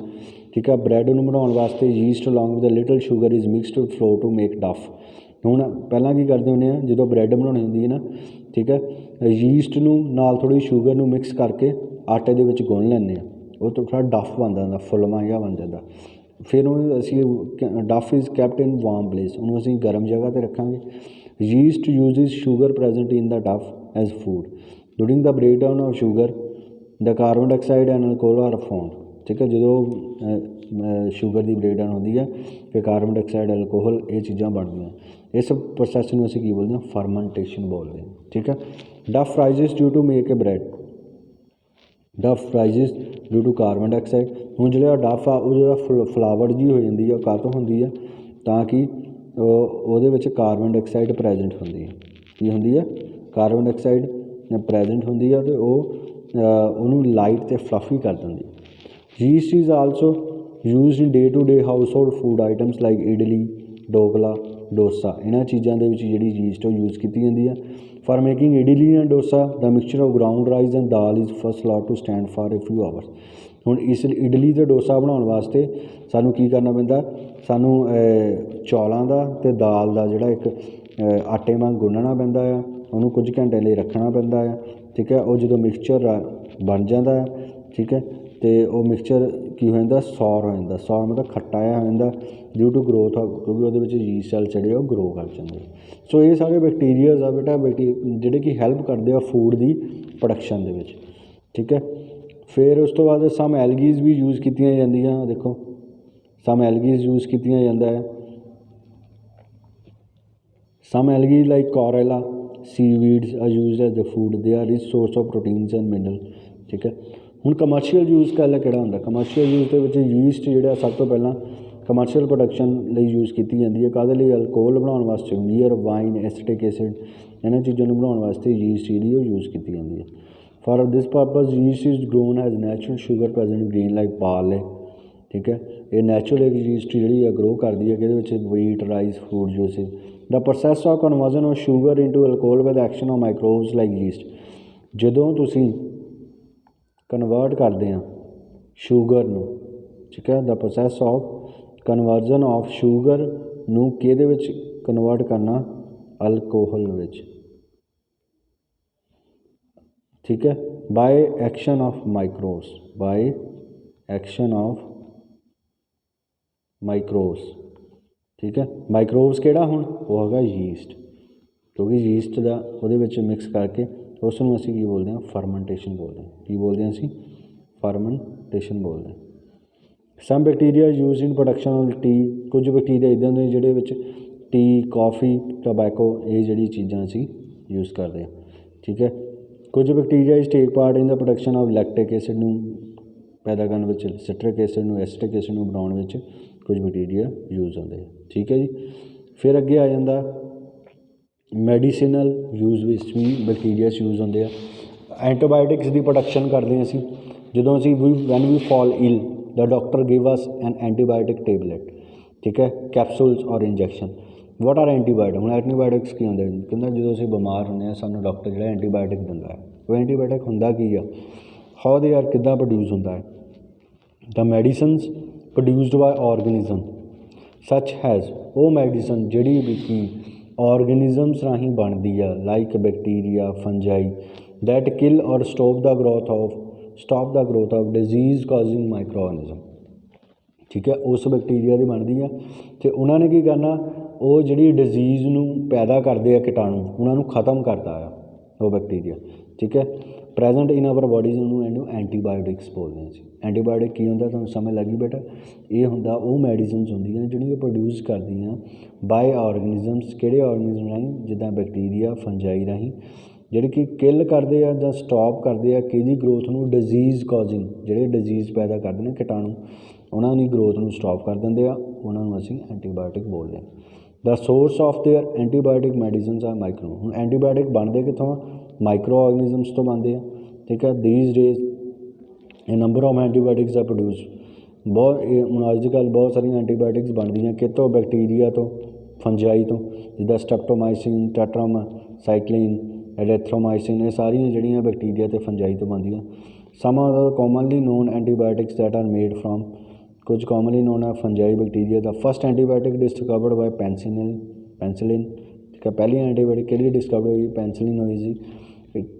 ਠੀਕ ਹੈ, ਬ੍ਰੈਡ ਨੂੰ ਬਣਾਉਣ ਵਾਸਤੇ yeast along with little sugar is mixed with flour to make dough. ਹੁਣ ਪਹਿਲਾਂ ਕੀ ਕਰਦੇ ਹੁੰਦੇ ਆ, ਜਦੋਂ ਬ੍ਰੈਡ ਬਣਾਉਣੀ ਹੁੰਦੀ ਹੈ ਨਾ, ਠੀਕ ਹੈ, ਯੀਸਟ ਨੂੰ ਨਾਲ ਥੋੜ੍ਹੀ ਸ਼ੂਗਰ ਨੂੰ ਮਿਕਸ ਕਰਕੇ ਆਟੇ ਦੇ ਵਿੱਚ ਗੁੰਨ ਲੈਂਦੇ ਹਾਂ, ਉਹ ਤੋਂ ਥੋੜ੍ਹਾ ਡਫ ਬਣਦਾ ਹੁੰਦਾ, ਫੁੱਲਵਾਂ ਜਿਹਾ ਬਣ ਜਾਂਦਾ। ਫਿਰ ਉਹਨੂੰ ਅਸੀਂ dough is kept in warm place, ਉਹਨੂੰ ਅਸੀਂ ਗਰਮ ਜਗ੍ਹਾ 'ਤੇ ਰੱਖਾਂਗੇ। Yeast uses sugar present in the dough as food during the breakdown of sugar the carbon dioxide and alcohol are found. ਠੀਕ ਹੈ, ਜਦੋਂ ਸ਼ੂਗਰ ਦੀ ਬ੍ਰੇਕਡਾਊਨ ਹੁੰਦੀ ਹੈ ਫਿਰ ਕਾਰਬਨ ਡਾਈਆਕਸਾਈਡ, ਅਲਕੋਹਲ, ਇਹ ਚੀਜ਼ਾਂ ਬਣਦੀਆਂ। ਇਸ ਪ੍ਰੋਸੈਸ ਨੂੰ ਅਸੀਂ ਕੀ ਬੋਲਦੇ ਹਾਂ? ਫਰਮੈਂਟੇਸ਼ਨ ਬੋਲਦੇ ਹਾਂ। ਠੀਕ ਹੈ, dough rises due to make a bread, dough rises due to carbon dioxide. ਹੁਣ ਜਿਹੜਾ ਡਫ ਆ ਉਹ ਜਿਹੜਾ ਫਲਾਵਰ ਜੀ ਹੋ ਜਾਂਦੀ ਆ, ਕਾਹਤੋਂ ਹੁੰਦੀ ਆ? ਤਾਂ ਕਿ ਉਹਦੇ ਵਿੱਚ ਕਾਰਬਨ ਡਾਈਆਕਸਾਈਡ ਪ੍ਰੈਜੈਂਟ ਹੁੰਦੀ ਹੈ। ਕੀ ਹੁੰਦੀ ਹੈ? ਕਾਰਬਨ ਡਾਈਆਕਸਾਈਡ ਪ੍ਰੈਜੈਂਟ ਹੁੰਦੀ ਆ ਅਤੇ ਉਹ ਉਹਨੂੰ ਲਾਈਟ ਅਤੇ ਫਲਫੀ ਕਰ ਦਿੰਦੀ। Yeast is also used in day to day household food items like idli, dhokla, dosa. ਇਹਨਾਂ ਚੀਜ਼ਾਂ ਦੇ ਵਿੱਚ ਜਿਹੜੀ ਯੀਸਟ ਉਹ ਯੂਜ਼ ਕੀਤੀ ਜਾਂਦੀ ਆ। For making idli and dosa the mixture of ground rice and dal is first allowed to stand for a few hours. ਹੁਣ ਇਸ ਇਡਲੀ ਅਤੇ ਡੋਸਾ ਬਣਾਉਣ ਵਾਸਤੇ ਸਾਨੂੰ ਕੀ ਕਰਨਾ ਪੈਂਦਾ? ਸਾਨੂੰ ਚੌਲਾਂ ਦਾ ਅਤੇ ਦਾਲ ਦਾ ਜਿਹੜਾ ਇੱਕ ਆਟੇ ਵਾਂਗ ਗੁੰਨਣਾ ਪੈਂਦਾ ਆ, ਉਹਨੂੰ ਕੁਝ ਘੰਟੇ ਲਈ ਰੱਖਣਾ ਪੈਂਦਾ ਆ। ਠੀਕ ਹੈ, ਉਹ ਜਦੋਂ ਮਿਕਸਚਰ ਬਣ ਜਾਂਦਾ ਆ, ਠੀਕ ਹੈ, ਅਤੇ ਉਹ ਮਿਕਸਚਰ ਕੀ ਹੋ ਜਾਂਦਾ? ਸੌਰ ਹੋ ਜਾਂਦਾ। ਸੌਰ ਮਤਲਬ ਖੱਟਾ ਜਿਹਾ ਹੋ ਜਾਂਦਾ ਡਿਊ ਟੂ ਗਰੋਥ, ਕਿਉਂਕਿ ਉਹਦੇ ਵਿੱਚ ਯੀਸਟ ਸੈੱਲ ਜਿਹੜੇ ਉਹ ਗਰੋ ਕਰ ਜਾਂਦੇ। ਸੋ ਇਹ ਸਾਰੇ ਬੈਕਟੀਰੀਆਜ਼ ਆ ਬੇਟਾ, ਜਿਹੜੇ ਕਿ ਹੈਲਪ ਕਰਦੇ ਆ ਫੂਡ ਦੀ ਪ੍ਰੋਡਕਸ਼ਨ ਦੇ ਵਿੱਚ। ਠੀਕ ਹੈ, ਫਿਰ ਉਸ ਤੋਂ ਬਾਅਦ ਸਮ ਐਲਗੀਜ਼ ਵੀ ਯੂਜ਼ ਕੀਤੀਆਂ ਜਾਂਦੀਆਂ। ਦੇਖੋ, ਸਮ ਐਲਗੀਜ਼ ਯੂਜ਼ ਕੀਤੀਆਂ ਜਾਂਦਾ ਹੈ। Some algae like chlorella, seaweeds are used as the food, they are rich source of proteins and mineral. ਠੀਕ ਹੈ, ਹੁਣ ਕਮਰਸ਼ੀਅਲ ਯੂਜ਼ ਕਿਹੜਾ ਹੁੰਦਾ? ਕਮਰਸ਼ੀਅਲ ਯੂਜ਼ ਦੇ ਵਿੱਚ ਯੀਸਟ ਜਿਹੜਾ ਸਭ ਤੋਂ ਪਹਿਲਾਂ ਕਮਰਸ਼ੀਅਲ ਪ੍ਰੋਡਕਸ਼ਨ ਲਈ ਯੂਜ਼ ਕੀਤੀ ਜਾਂਦੀ ਹੈ। ਕਾਹਦੇ ਲਈ? ਅਲਕੋਹਲ ਬਣਾਉਣ ਵਾਸਤੇ, ਬੀਅਰ, ਵਾਈਨ, ਐਸੀਟਿਕ ਐਸਿਡ, ਇਹਨਾਂ ਚੀਜ਼ਾਂ ਨੂੰ ਬਣਾਉਣ ਵਾਸਤੇ ਯੀਸਟ ਜਿਹੜੀ ਉਹ ਯੂਜ਼ ਕੀਤੀ ਜਾਂਦੀ ਹੈ। For this purpose yeast is grown as natural sugar present grain like barley. ਠੀਕ ਹੈ, ਇਹ ਨੈਚੁਰਲ ਇੱਕ ਯੀਸਟ ਜਿਹੜੀ ਆ ਗਰੋ ਕਰਦੀ ਹੈ ਕਿ ਇਹਦੇ ਵਿੱਚ wheat, rice, food juices. The process of conversion of sugar into alcohol with action of microbes like yeast. ਜਦੋਂ ਤੁਸੀਂ ਕਨਵਰਟ ਕਰਦੇ ਹਾਂ ਸ਼ੂਗਰ ਨੂੰ, ਠੀਕ ਹੈ, the process of conversion of sugar ਨੂੰ ਕਿਹਦੇ ਵਿੱਚ ਕਨਵਰਟ ਕਰਨਾ? ਅਲਕੋਹਲ ਵਿੱਚ। ਠੀਕ ਹੈ, by action of microbes, by action of microbes. ਠੀਕ ਹੈ, ਮਾਈਕਰੋਬਸ ਕਿਹੜਾ? ਹੁਣ ਉਹ ਹੈਗਾ ਯੀਸਟ, ਕਿਉਂਕਿ ਯੀਸਟ ਦਾ ਉਹਦੇ ਵਿੱਚ ਮਿਕਸ ਕਰਕੇ ਉਸ ਨੂੰ ਅਸੀਂ ਕੀ ਬੋਲਦੇ ਹਾਂ? ਫਰਮੈਂਟੇਸ਼ਨ ਬੋਲਦੇ ਹਾਂ। ਕੀ ਬੋਲਦੇ ਹਾਂ ਅਸੀਂ? ਫਰਮੈਂਟੇਸ਼ਨ ਬੋਲਦੇ ਹਾਂ। Some bacteria use in production of tea, ਕੁਝ ਬੈਕਟੀਰੀਆ ਇੱਦਾਂ ਦੇ ਜਿਹੜੇ ਵਿੱਚ ਟੀ, ਕੌਫੀ, ਟੋਬੈਕੋ, ਇਹ ਜਿਹੜੀ ਚੀਜ਼ਾਂ ਅਸੀਂ ਯੂਜ਼ ਕਰਦੇ ਹਾਂ। ਠੀਕ ਹੈ, ਕੁਝ bacteria is take part in the production of lactic acid ਨੂੰ ਪੈਦਾ ਕਰਨ ਵਿੱਚ, ਸਿਟਰਿਕ ਐਸਿਡ ਨੂੰ, ਐਸੀਟਿਕ ਐਸਿਡ ਨੂੰ ਬਣਾਉਣ ਵਿੱਚ ਕੁਝ ਬੈਕਟੀਰੀਆ ਯੂਜ਼ ਹੁੰਦੇ ਆ। ਠੀਕ ਹੈ ਜੀ, ਫਿਰ ਅੱਗੇ ਆ ਜਾਂਦਾ ਮੈਡੀਸਿਨਲ ਯੂਜ਼ ਵਿੱਚ ਵੀ ਬੈਕਟੀਰੀਆਸ ਯੂਜ਼ ਹੁੰਦੇ ਆ। ਐਂਟੀਬਾਇਓਟਿਕਸ ਦੀ ਪ੍ਰੋਡਕਸ਼ਨ ਕਰਦੇ ਹਾਂ ਅਸੀਂ। ਜਦੋਂ ਅਸੀਂ when we fall ill the doctor give us an antibiotic tablet. ਠੀਕ ਹੈ, ਕੈਪਸੂਲਸ ਔਰ ਇੰਜੈਕਸ਼ਨ। What are antibiotic? ਹੁਣ ਐਂਟੀਬਾਇਓਟਿਕਸ ਕੀ ਹੁੰਦੇ? ਕਹਿੰਦਾ ਜਦੋਂ ਅਸੀਂ ਬਿਮਾਰ ਹੁੰਦੇ ਹਾਂ ਸਾਨੂੰ ਡਾਕਟਰ ਜਿਹੜਾ ਐਂਟੀਬਾਇਓਟਿਕ ਦਿੰਦਾ ਹੈ। ਉਹ ਐਂਟੀਬਾਇਓਟਿਕ ਹੁੰਦਾ ਕੀ ਆ? ਹਾਊ ਦੇ ਆਰ, ਕਿੱਦਾਂ ਪ੍ਰੋਡਿਊਸ ਹੁੰਦਾ ਹੈ? ਦਾ ਮੈਡੀਸਨਸ ਪ੍ਰੋਡਿਊਸਡ ਬਾਏ ਔਰਗੈਨਿਜ਼ਮ ਸੱਚ ਹੈਜ਼, ਉਹ ਮੈਡੀਸਨ ਜਿਹੜੀ ਵੀ ਕੀ ਔਰਗੈਨਿਜ਼ਮਸ ਰਾਹੀਂ ਬਣਦੀ ਆ, like bacteria, fungi, that kill or stop the growth of disease causing micro organism. ਠੀਕ ਹੈ, ਉਸ ਬੈਕਟੀਰੀਆ ਦੀ ਬਣਦੀ ਆ ਅਤੇ ਉਹਨਾਂ ਨੇ ਕੀ ਕਰਨਾ? ਉਹ ਜਿਹੜੀ ਡਿਜ਼ੀਜ਼ ਨੂੰ ਪੈਦਾ ਕਰਦੇ ਆ ਕੀਟਾਣੂ, ਉਹਨਾਂ ਨੂੰ ਖ਼ਤਮ ਕਰਦਾ ਆ ਉਹ ਬੈਕਟੀਰੀਆ। ਠੀਕ ਹੈ, ਪ੍ਰੈਜੈਂਟ ਇਨ ਆਵਰ ਬੋਡੀਜ਼ ਇਹਨੂੰ ਐਂਟੀਬਾਇਓਟਿਕਸ ਬੋਲਦੇ ਹਾਂ ਅਸੀਂ। ਐਂਟੀਬਾਇਓਟਿਕ ਕੀ ਹੁੰਦਾ? ਤੁਹਾਨੂੰ ਸਮਝ ਲੱਗੀ ਬੇਟਾ? ਇਹ ਹੁੰਦਾ ਉਹ ਮੈਡੀਸਨਸ ਹੁੰਦੀਆਂ ਜਿਹੜੀਆਂ ਪ੍ਰੋਡਿਊਸ ਕਰਦੀਆਂ ਬਾਏ ਔਰਗੈਨਿਜ਼ਮਸ। ਕਿਹੜੇ ਔਰਗੈਨਿਜ਼ਮ ਰਾਹੀਂ? ਜਿੱਦਾਂ ਬੈਕਟੀਰੀਆ, ਫੰਜਾਈ ਰਾਹੀਂ, ਜਿਹੜੇ ਕਿ ਕਿਲ ਕਰਦੇ ਆ ਜਾਂ ਸਟੋਪ ਕਰਦੇ ਆ ਕਿਹਦੀ ਗਰੋਥ ਨੂੰ? ਡਿਜ਼ੀਜ਼ ਕਾਜ਼ਿੰਗ, ਜਿਹੜੇ ਡਿਜ਼ੀਜ਼ ਪੈਦਾ ਕਰਦੇ ਨੇ ਕੀਟਾਣੂ, ਉਹਨਾਂ ਦੀ ਗਰੋਥ ਨੂੰ ਸਟੋਪ ਕਰ ਦਿੰਦੇ ਆ, ਉਹਨਾਂ ਨੂੰ ਅਸੀਂ ਐਂਟੀਬਾਇਓਟਿਕ ਬੋਲਦੇ ਹਾਂ। The source of their antibiotic medicines are micro. ਹੁਣ ਐਂਟੀਬਾਇਓਟਿਕ ਬਣਦੇ ਕਿੱਥੋਂ ਆ? ਮਾਈਕਰੋ ਆਰਗੈਨਿਜ਼ਮਸ ਤੋਂ ਬਣਦੇ ਆ। ਠੀਕ ਹੈ, these days a number of antibiotics are produce. ਹੁਣ ਅੱਜ ਕੱਲ੍ਹ ਬਹੁਤ ਸਾਰੀਆਂ ਐਂਟੀਬਾਇਓਟਿਕਸ ਬਣਦੀਆਂ ਕਿਤੋਂ? ਬੈਕਟੀਰੀਆ ਤੋਂ, ਫੰਜਾਈ ਤੋਂ, ਜਿੱਦਾਂ ਸਟੈਪਟੋਮਾਈਸਿਨ, ਟੈਟਰਾਸਾਈਕਲਿਨ, ਐਰੈਥਰੋਮਾਈਸਿਨ, ਇਹ ਸਾਰੀਆਂ ਜਿਹੜੀਆਂ ਬੈਕਟੀਰੀਆ ਅਤੇ ਫੰਜਾਈ ਤੋਂ ਬਣਦੀਆਂ। Some are the commonly known antibiotics that are made from, ਕੁਝ ਕਾਮਨਲੀ ਨੋਨ ਆ fungi bacteria. The first antibiotic discovered by penicillin. ਠੀਕ ਹੈ, ਪਹਿਲੀ ਐਂਟੀਬਾਇਓਟਿਕ ਕਿਹੜੀ ਡਿਸਕਵਰ ਹੋਈ? ਪੈਨਸਿਲਿਨ ਹੋਈ ਸੀ।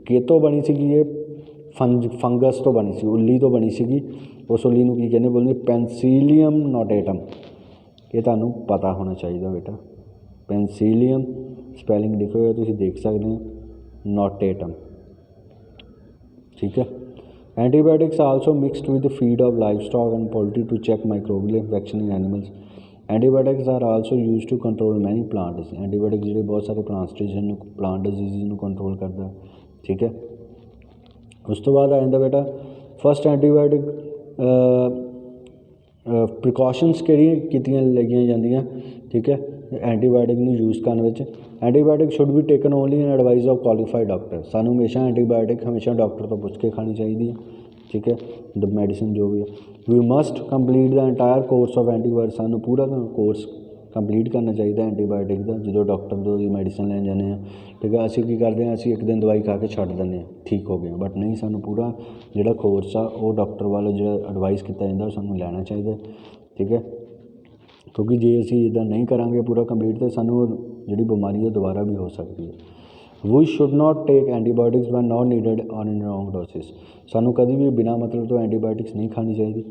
ਕਿਤੋਂ ਬਣੀ ਸੀਗੀ ਇਹ? ਫੰਗਸ ਤੋਂ ਬਣੀ ਸੀ, ਉੱਲੀ ਤੋਂ ਬਣੀ ਸੀਗੀ। ਉਸ ਉੱਲੀ ਨੂੰ ਕੀ ਕਹਿੰਦੇ ਬੋਲਦੇ? ਪੈਨਸੀਲੀਅਮ ਨੋਟੇਟਮ। ਇਹ ਤੁਹਾਨੂੰ ਪਤਾ ਹੋਣਾ ਚਾਹੀਦਾ ਬੇਟਾ। ਪੈਨਸੀਲੀਅਮ ਸਪੈਲਿੰਗ ਲਿਖਿਆ ਹੋਇਆ ਤੁਸੀਂ ਦੇਖ ਸਕਦੇ ਹੋ, ਨੋਟੇਟਮ। ਠੀਕ ਹੈ। Antibiotics also mixed with feed of livestock and poultry to check microbial infection in animals. Antibiotics are also use to control many plant disease. Antibiotic ਜਿਹੜੇ ਬਹੁਤ ਸਾਰੇ ਪਲਾਂਟ ਡਿਜ਼ੀਜ਼ ਨੂੰ ਕੰਟਰੋਲ ਕਰਦਾ। ਠੀਕ ਹੈ। ਉਸ ਤੋਂ ਬਾਅਦ ਆ ਜਾਂਦਾ ਬੇਟਾ ਫਸਟ ਐਂਟੀਬਾਇਓਟਿਕ ਪ੍ਰੀਕਾਸ਼ਨਸ ਕਿਹੜੀਆਂ ਕੀਤੀਆਂ ਲਈਆਂ ਜਾਂਦੀਆਂ। ਠੀਕ ਹੈ। ਐਂਟੀਬਾਇਓਟਿਕ ਨੂੰ ਯੂਜ਼ ਕਰਨ ਵਿੱਚ antibiotic should be taken only in advice of qualified doctor. ਸਾਨੂੰ ਹਮੇਸ਼ਾ ਐਂਟੀਬਾਇਓਟਿਕ ਹਮੇਸ਼ਾ ਡਾਕਟਰ ਤੋਂ ਪੁੱਛ ਕੇ ਖਾਣੀ ਚਾਹੀਦੀ ਹੈ। ਠੀਕ ਹੈ। ਮੈਡੀਸਨ ਜੋ ਵੀ ਹੈ we must complete the entire course of antibiotic. ਸਾਨੂੰ ਪੂਰਾ ਕੋਰਸ ਕੰਪਲੀਟ ਕਰਨਾ ਚਾਹੀਦਾ ਐਂਟੀਬਾਇਓਟਿਕ ਦਾ ਜਦੋਂ ਡਾਕਟਰ ਤੋਂ ਦੀ ਮੈਡੀਸਨ ਲੈਣ ਜਾਂਦੇ ਹਾਂ। ਠੀਕ ਹੈ। ਅਸੀਂ ਕੀ ਕਰਦੇ ਹਾਂ, ਅਸੀਂ ਇੱਕ ਦਿਨ ਦਵਾਈ ਖਾ ਕੇ ਛੱਡ ਦਿੰਦੇ ਹਾਂ, ਠੀਕ ਹੋ ਗਿਆ। ਬਟ ਨਹੀਂ, ਸਾਨੂੰ ਪੂਰਾ ਜਿਹੜਾ ਕੋਰਸ ਆ ਉਹ ਡਾਕਟਰ ਵੱਲੋਂ ਜਿਹੜਾ ਐਡਵਾਈਸ ਕੀਤਾ ਜਾਂਦਾ ਉਹ ਸਾਨੂੰ ਲੈਣਾ ਚਾਹੀਦਾ। ਠੀਕ ਹੈ। ਕਿਉਂਕਿ ਜੇ ਅਸੀਂ ਇੱਦਾਂ ਨਹੀਂ ਕਰਾਂਗੇ ਪੂਰਾ ਕੰਪਲੀਟ ਤਾਂ ਸਾਨੂੰ ਜਿਹੜੀ ਬਿਮਾਰੀ ਹੈ ਦੁਬਾਰਾ ਵੀ ਹੋ ਸਕਦੀ ਹੈ। We should not take antibiotics when not needed on in wrong doses. ਸਾਨੂੰ ਕਦੇ ਵੀ ਬਿਨਾਂ ਮਤਲਬ ਤੋਂ ਐਂਟੀਬਾਇਓਟਿਕਸ ਨਹੀਂ ਖਾਣੀ ਚਾਹੀਦੀ।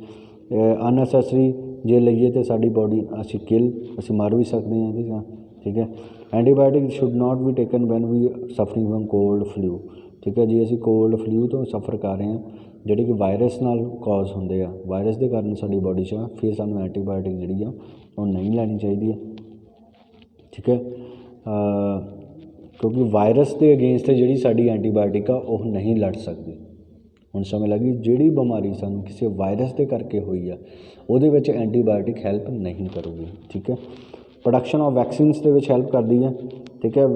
ਅਨਨੈਸੈਸਰੀ ਜੇ ਲਈਏ ਤਾਂ ਸਾਡੀ ਬੋਡੀ ਅਸੀਂ ਮਰ ਵੀ ਸਕਦੇ ਹਾਂ ਇਹਦੇ ਨਾਲ। ਠੀਕ ਹੈ। Antibiotic should not be taken when we suffering from cold flu. ਠੀਕ ਹੈ। ਜੇ ਅਸੀਂ ਕੋਲਡ ਫਲੂ ਤੋਂ ਸਫਰ ਕਰ ਰਹੇ ਹਾਂ ਜਿਹੜੇ ਕਿ ਵਾਇਰਸ ਨਾਲ ਕਾਜ਼ ਹੁੰਦੇ ਆ, ਵਾਇਰਸ ਦੇ ਕਾਰਨ ਸਾਡੀ ਬੋਡੀ 'ਚ ਆ, ਫਿਰ ਸਾਨੂੰ ਐਂਟੀਬਾਇਓਟਿਕ ਜਿਹੜੀ ਆ ਉਹ ਨਹੀਂ ਲੈਣੀ ਚਾਹੀਦੀ ਹੈ। ਠੀਕ ਹੈ। ਕਿਉਂਕਿ ਵਾਇਰਸ ਦੇ ਅਗੇਂਸਟ ਜਿਹੜੀ ਸਾਡੀ ਐਂਟੀਬਾਇਓਟਿਕ ਆ ਉਹ ਨਹੀਂ ਲੜ ਸਕਦੀ। ਹੁਣ ਸਮਝ ਲੱਗੀ, ਜਿਹੜੀ ਬਿਮਾਰੀ ਸਾਨੂੰ ਕਿਸੇ ਵਾਇਰਸ ਦੇ ਕਰਕੇ ਹੋਈ ਆ ਉਹਦੇ ਵਿੱਚ ਐਂਟੀਬਾਇਓਟਿਕ ਹੈਲਪ ਨਹੀਂ ਕਰੂਗੀ। ਠੀਕ ਹੈ। ਪ੍ਰੋਡਕਸ਼ਨ ਆਫ ਵੈਕਸੀਨਸ ਦੇ ਵਿੱਚ ਹੈਲਪ ਕਰਦੀ ਹੈ। ਠੀਕ ਹੈ।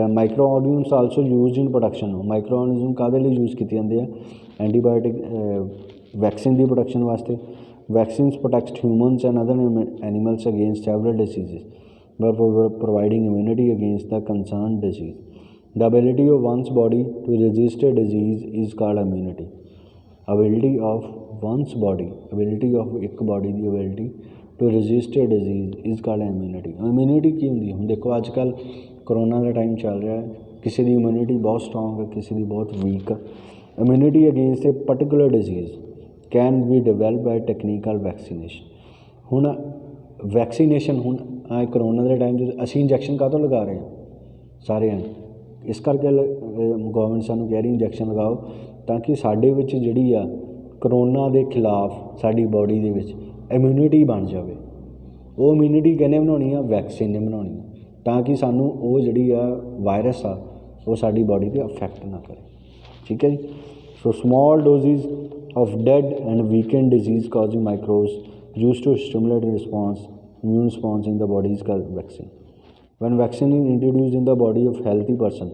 ਮਾਈਕਰੋ ਆਰਗੈਨਿਜ਼ਮਸ ਆਲਸੋ ਯੂਜ਼ਡ ਇਨ ਪ੍ਰੋਡਕਸ਼ਨ। ਮਾਈਕਰੋ ਆਰਗੈਨਿਜ਼ਮ ਕਾਹਦੇ ਲਈ ਯੂਜ਼ ਕੀਤੇ ਜਾਂਦੇ ਆ? ਐਂਟੀਬਾਇਓਟਿਕ ਵੈਕਸੀਨ ਦੀ ਪ੍ਰੋਡਕਸ਼ਨ ਵਾਸਤੇ। Vaccines protect humans and other animals against several diseases but providing immunity against the concerned disease. The ability of one's body to resist a disease is called immunity. Ability of one's body, ability of ਇੱਕ body the ability to resist a disease is called immunity. Immunity ਕੀ ਹੁੰਦੀ ਹੈ? ਹੁਣ ਦੇਖੋ ਅੱਜ ਕੱਲ੍ਹ ਕਰੋਨਾ ਦਾ ਟਾਈਮ ਚੱਲ ਰਿਹਾ ਹੈ, ਕਿਸੇ ਦੀ ਇਮਿਊਨਿਟੀ ਬਹੁਤ ਸਟਰੋਂਗ ਹੈ, ਕਿਸੇ ਦੀ ਬਹੁਤ ਵੀਕ ਹੈ। Immunity against a particular disease can be developed by technical vaccination. ਹੁਣ ਵੈਕਸੀਨੇਸ਼ਨ ਹੁਣ ਕਰੋਨਾ ਦੇ ਟਾਈਮ 'ਚ ਅਸੀਂ ਇੰਜੈਕਸ਼ਨ ਕਾਹਤੋਂ ਲਗਾ ਰਹੇ ਹਾਂ ਸਾਰਿਆਂ ਨੂੰ? ਇਸ ਕਰਕੇ ਗੌਰਮੈਂਟ ਸਾਨੂੰ ਕਹਿ ਰਹੀ ਇੰਜੈਕਸ਼ਨ ਲਗਾਓ ਤਾਂ ਕਿ ਸਾਡੇ ਵਿੱਚ ਜਿਹੜੀ ਆ ਕਰੋਨਾ ਦੇ ਖਿਲਾਫ ਸਾਡੀ ਬੋਡੀ ਦੇ ਵਿੱਚ ਇਮਿਊਨਿਟੀ ਬਣ ਜਾਵੇ। ਉਹ ਇਮਿਊਨਿਟੀ ਕਿਹਨੇ ਬਣਾਉਣੀ ਆ? ਵੈਕਸੀਨ ਨੇ ਬਣਾਉਣੀ ਆ, ਤਾਂ ਕਿ ਸਾਨੂੰ ਉਹ ਜਿਹੜੀ ਆ ਵਾਇਰਸ ਆ ਉਹ ਸਾਡੀ ਬੋਡੀ 'ਤੇ ਅਫੈਕਟ ਨਾ ਕਰੇ। ਠੀਕ ਹੈ ਜੀ। So small doses of dead and weakened disease causing microbes used to stimulate immune response in the body is called vaccine. When vaccine is introduced in the body of healthy person,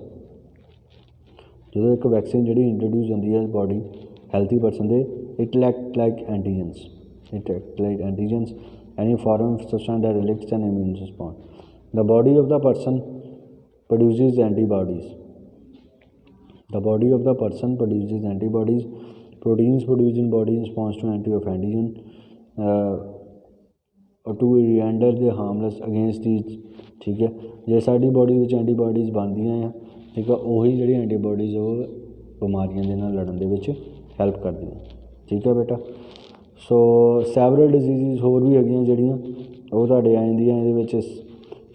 ਜਦੋਂ ਇੱਕ ਵੈਕਸੀਨ ਜਿਹੜੀ ਇੰਟਰੋਡਿਊਸ ਹੁੰਦੀ ਹੈ ਬੋਡੀ ਹੈਲਥੀ ਪਰਸਨ ਦੇ, it act like antigens any foreign substance that elicits an immune response. The body of the person produces antibodies. The body of the person produces antibodies. Proteins produced in body in response to antigen to render the harmless against these. ਠੀਕ ਹੈ। ਜੇ ਸਾਡੀ ਬੋਡੀ ਵਿੱਚ ਐਂਟੀਬਾਡੀਜ਼ ਬਣਦੀਆਂ ਆ, ਠੀਕ ਆ, ਉਹੀ ਜਿਹੜੀ ਐਂਟੀਬਾਡੀਜ਼ ਉਹ ਬਿਮਾਰੀਆਂ ਦੇ ਨਾਲ ਲੜਨ ਦੇ ਵਿੱਚ ਹੈਲਪ ਕਰਦੀਆਂ। ਠੀਕ ਹੈ ਬੇਟਾ। ਸੋ ਸੈਵਰਲ ਡਿਜ਼ੀਜ਼ ਹੋਰ ਵੀ ਹੈਗੀਆਂ ਜਿਹੜੀਆਂ ਉਹ ਤੁਹਾਡੇ ਆ ਜਾਂਦੀਆਂ ਇਹਦੇ ਵਿੱਚ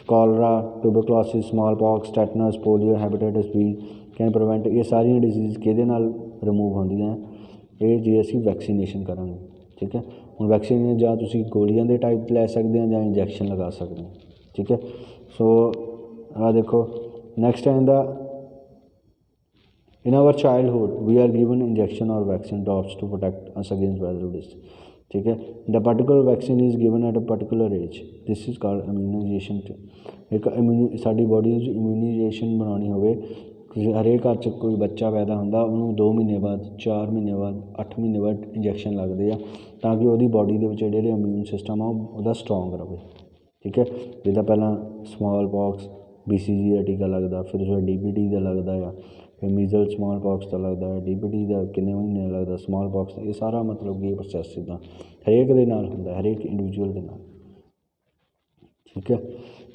cholera, tuberculosis, smallpox, tetanus, polio, hepatitis B can prevent. ਇਹ ਸਾਰੀਆਂ ਡਿਜ਼ੀਜ਼ ਕਿਹਦੇ ਨਾਲ ਰਿਮੂਵ ਹੁੰਦੀਆਂ? ਇਹ ਜੇ ਅਸੀਂ ਵੈਕਸੀਨੇਸ਼ਨ ਕਰਾਂਗੇ। ਠੀਕ ਹੈ। ਹੁਣ ਵੈਕਸੀਨ ਜਾਂ ਤੁਸੀਂ ਗੋਲੀਆਂ ਦੇ ਟਾਈਪ ਲੈ ਸਕਦੇ ਹੋ ਜਾਂ ਇੰਜੈਕਸ਼ਨ ਲਗਾ ਸਕਦੇ ਹੋ। ਠੀਕ ਹੈ। ਸੋ ਆਹ ਦੇਖੋ ਨੈਕਸਟ ਆਉਂਦਾ in our childhood we are given injection or vaccine drops to protect us against viral disease. ठीक है। the particular vaccine is given at a particular age. this is called immunization. एक ਸਾਡੀ ਬੋਡੀ ਵਿੱਚ ਇਮਿਊਨਾਈਜੇਸ਼ਨ ਬਣਾਉਣੀ ਹੋਵੇ, ਹਰੇਕ ਘਰ 'ਚ ਕੋਈ ਬੱਚਾ ਪੈਦਾ ਹੁੰਦਾ ਉਹਨੂੰ 2 ਮਹੀਨੇ ਬਾਅਦ, 4 ਮਹੀਨੇ ਬਾਅਦ, 8 ਮਹੀਨੇ ਬਾਅਦ ਇੰਜੈਕਸ਼ਨ ਲੱਗਦੇ ਆ ਤਾਂ ਕਿ ਉਹਦੀ ਬੋਡੀ ਦੇ ਵਿੱਚ ਜਿਹੜੇ ਇਮਿਊਨ ਸਿਸਟਮ ਆ ਉਹਦਾ ਸਟਰੋਂਗ ਰਹੇ। ਠੀਕ ਹੈ। ਜਿੱਦਾਂ ਪਹਿਲਾਂ ਸਮਾਲ ਪੌਕਸ BCG ਦਾ ਟੀਕਾ ਲੱਗਦਾ, ਫਿਰ ਉਸ ਬਾਅਦ DBT ਦਾ ਲੱਗਦਾ ਆ, ਫਿਰ ਮੀਜ਼ਲ ਸਮਾਲ ਪੌਕਸ ਦਾ ਲੱਗਦਾ ਹੈ, DBT ਦਾ ਕਿੰਨੇ ਮਹੀਨੇ ਲੱਗਦਾ, ਸਮਾਲ ਪੌਕਸ। ਇਹ ਸਾਰਾ ਮਤਲਬ ਕਿ ਇਹ ਪ੍ਰੋਸੈਸ ਇੱਦਾਂ ਹਰੇਕ ਦੇ ਨਾਲ ਹੁੰਦਾ, ਹਰੇਕ ਇੰਡੀਵਿਜੂਅਲ ਦੇ ਨਾਲ। ਠੀਕ ਹੈ।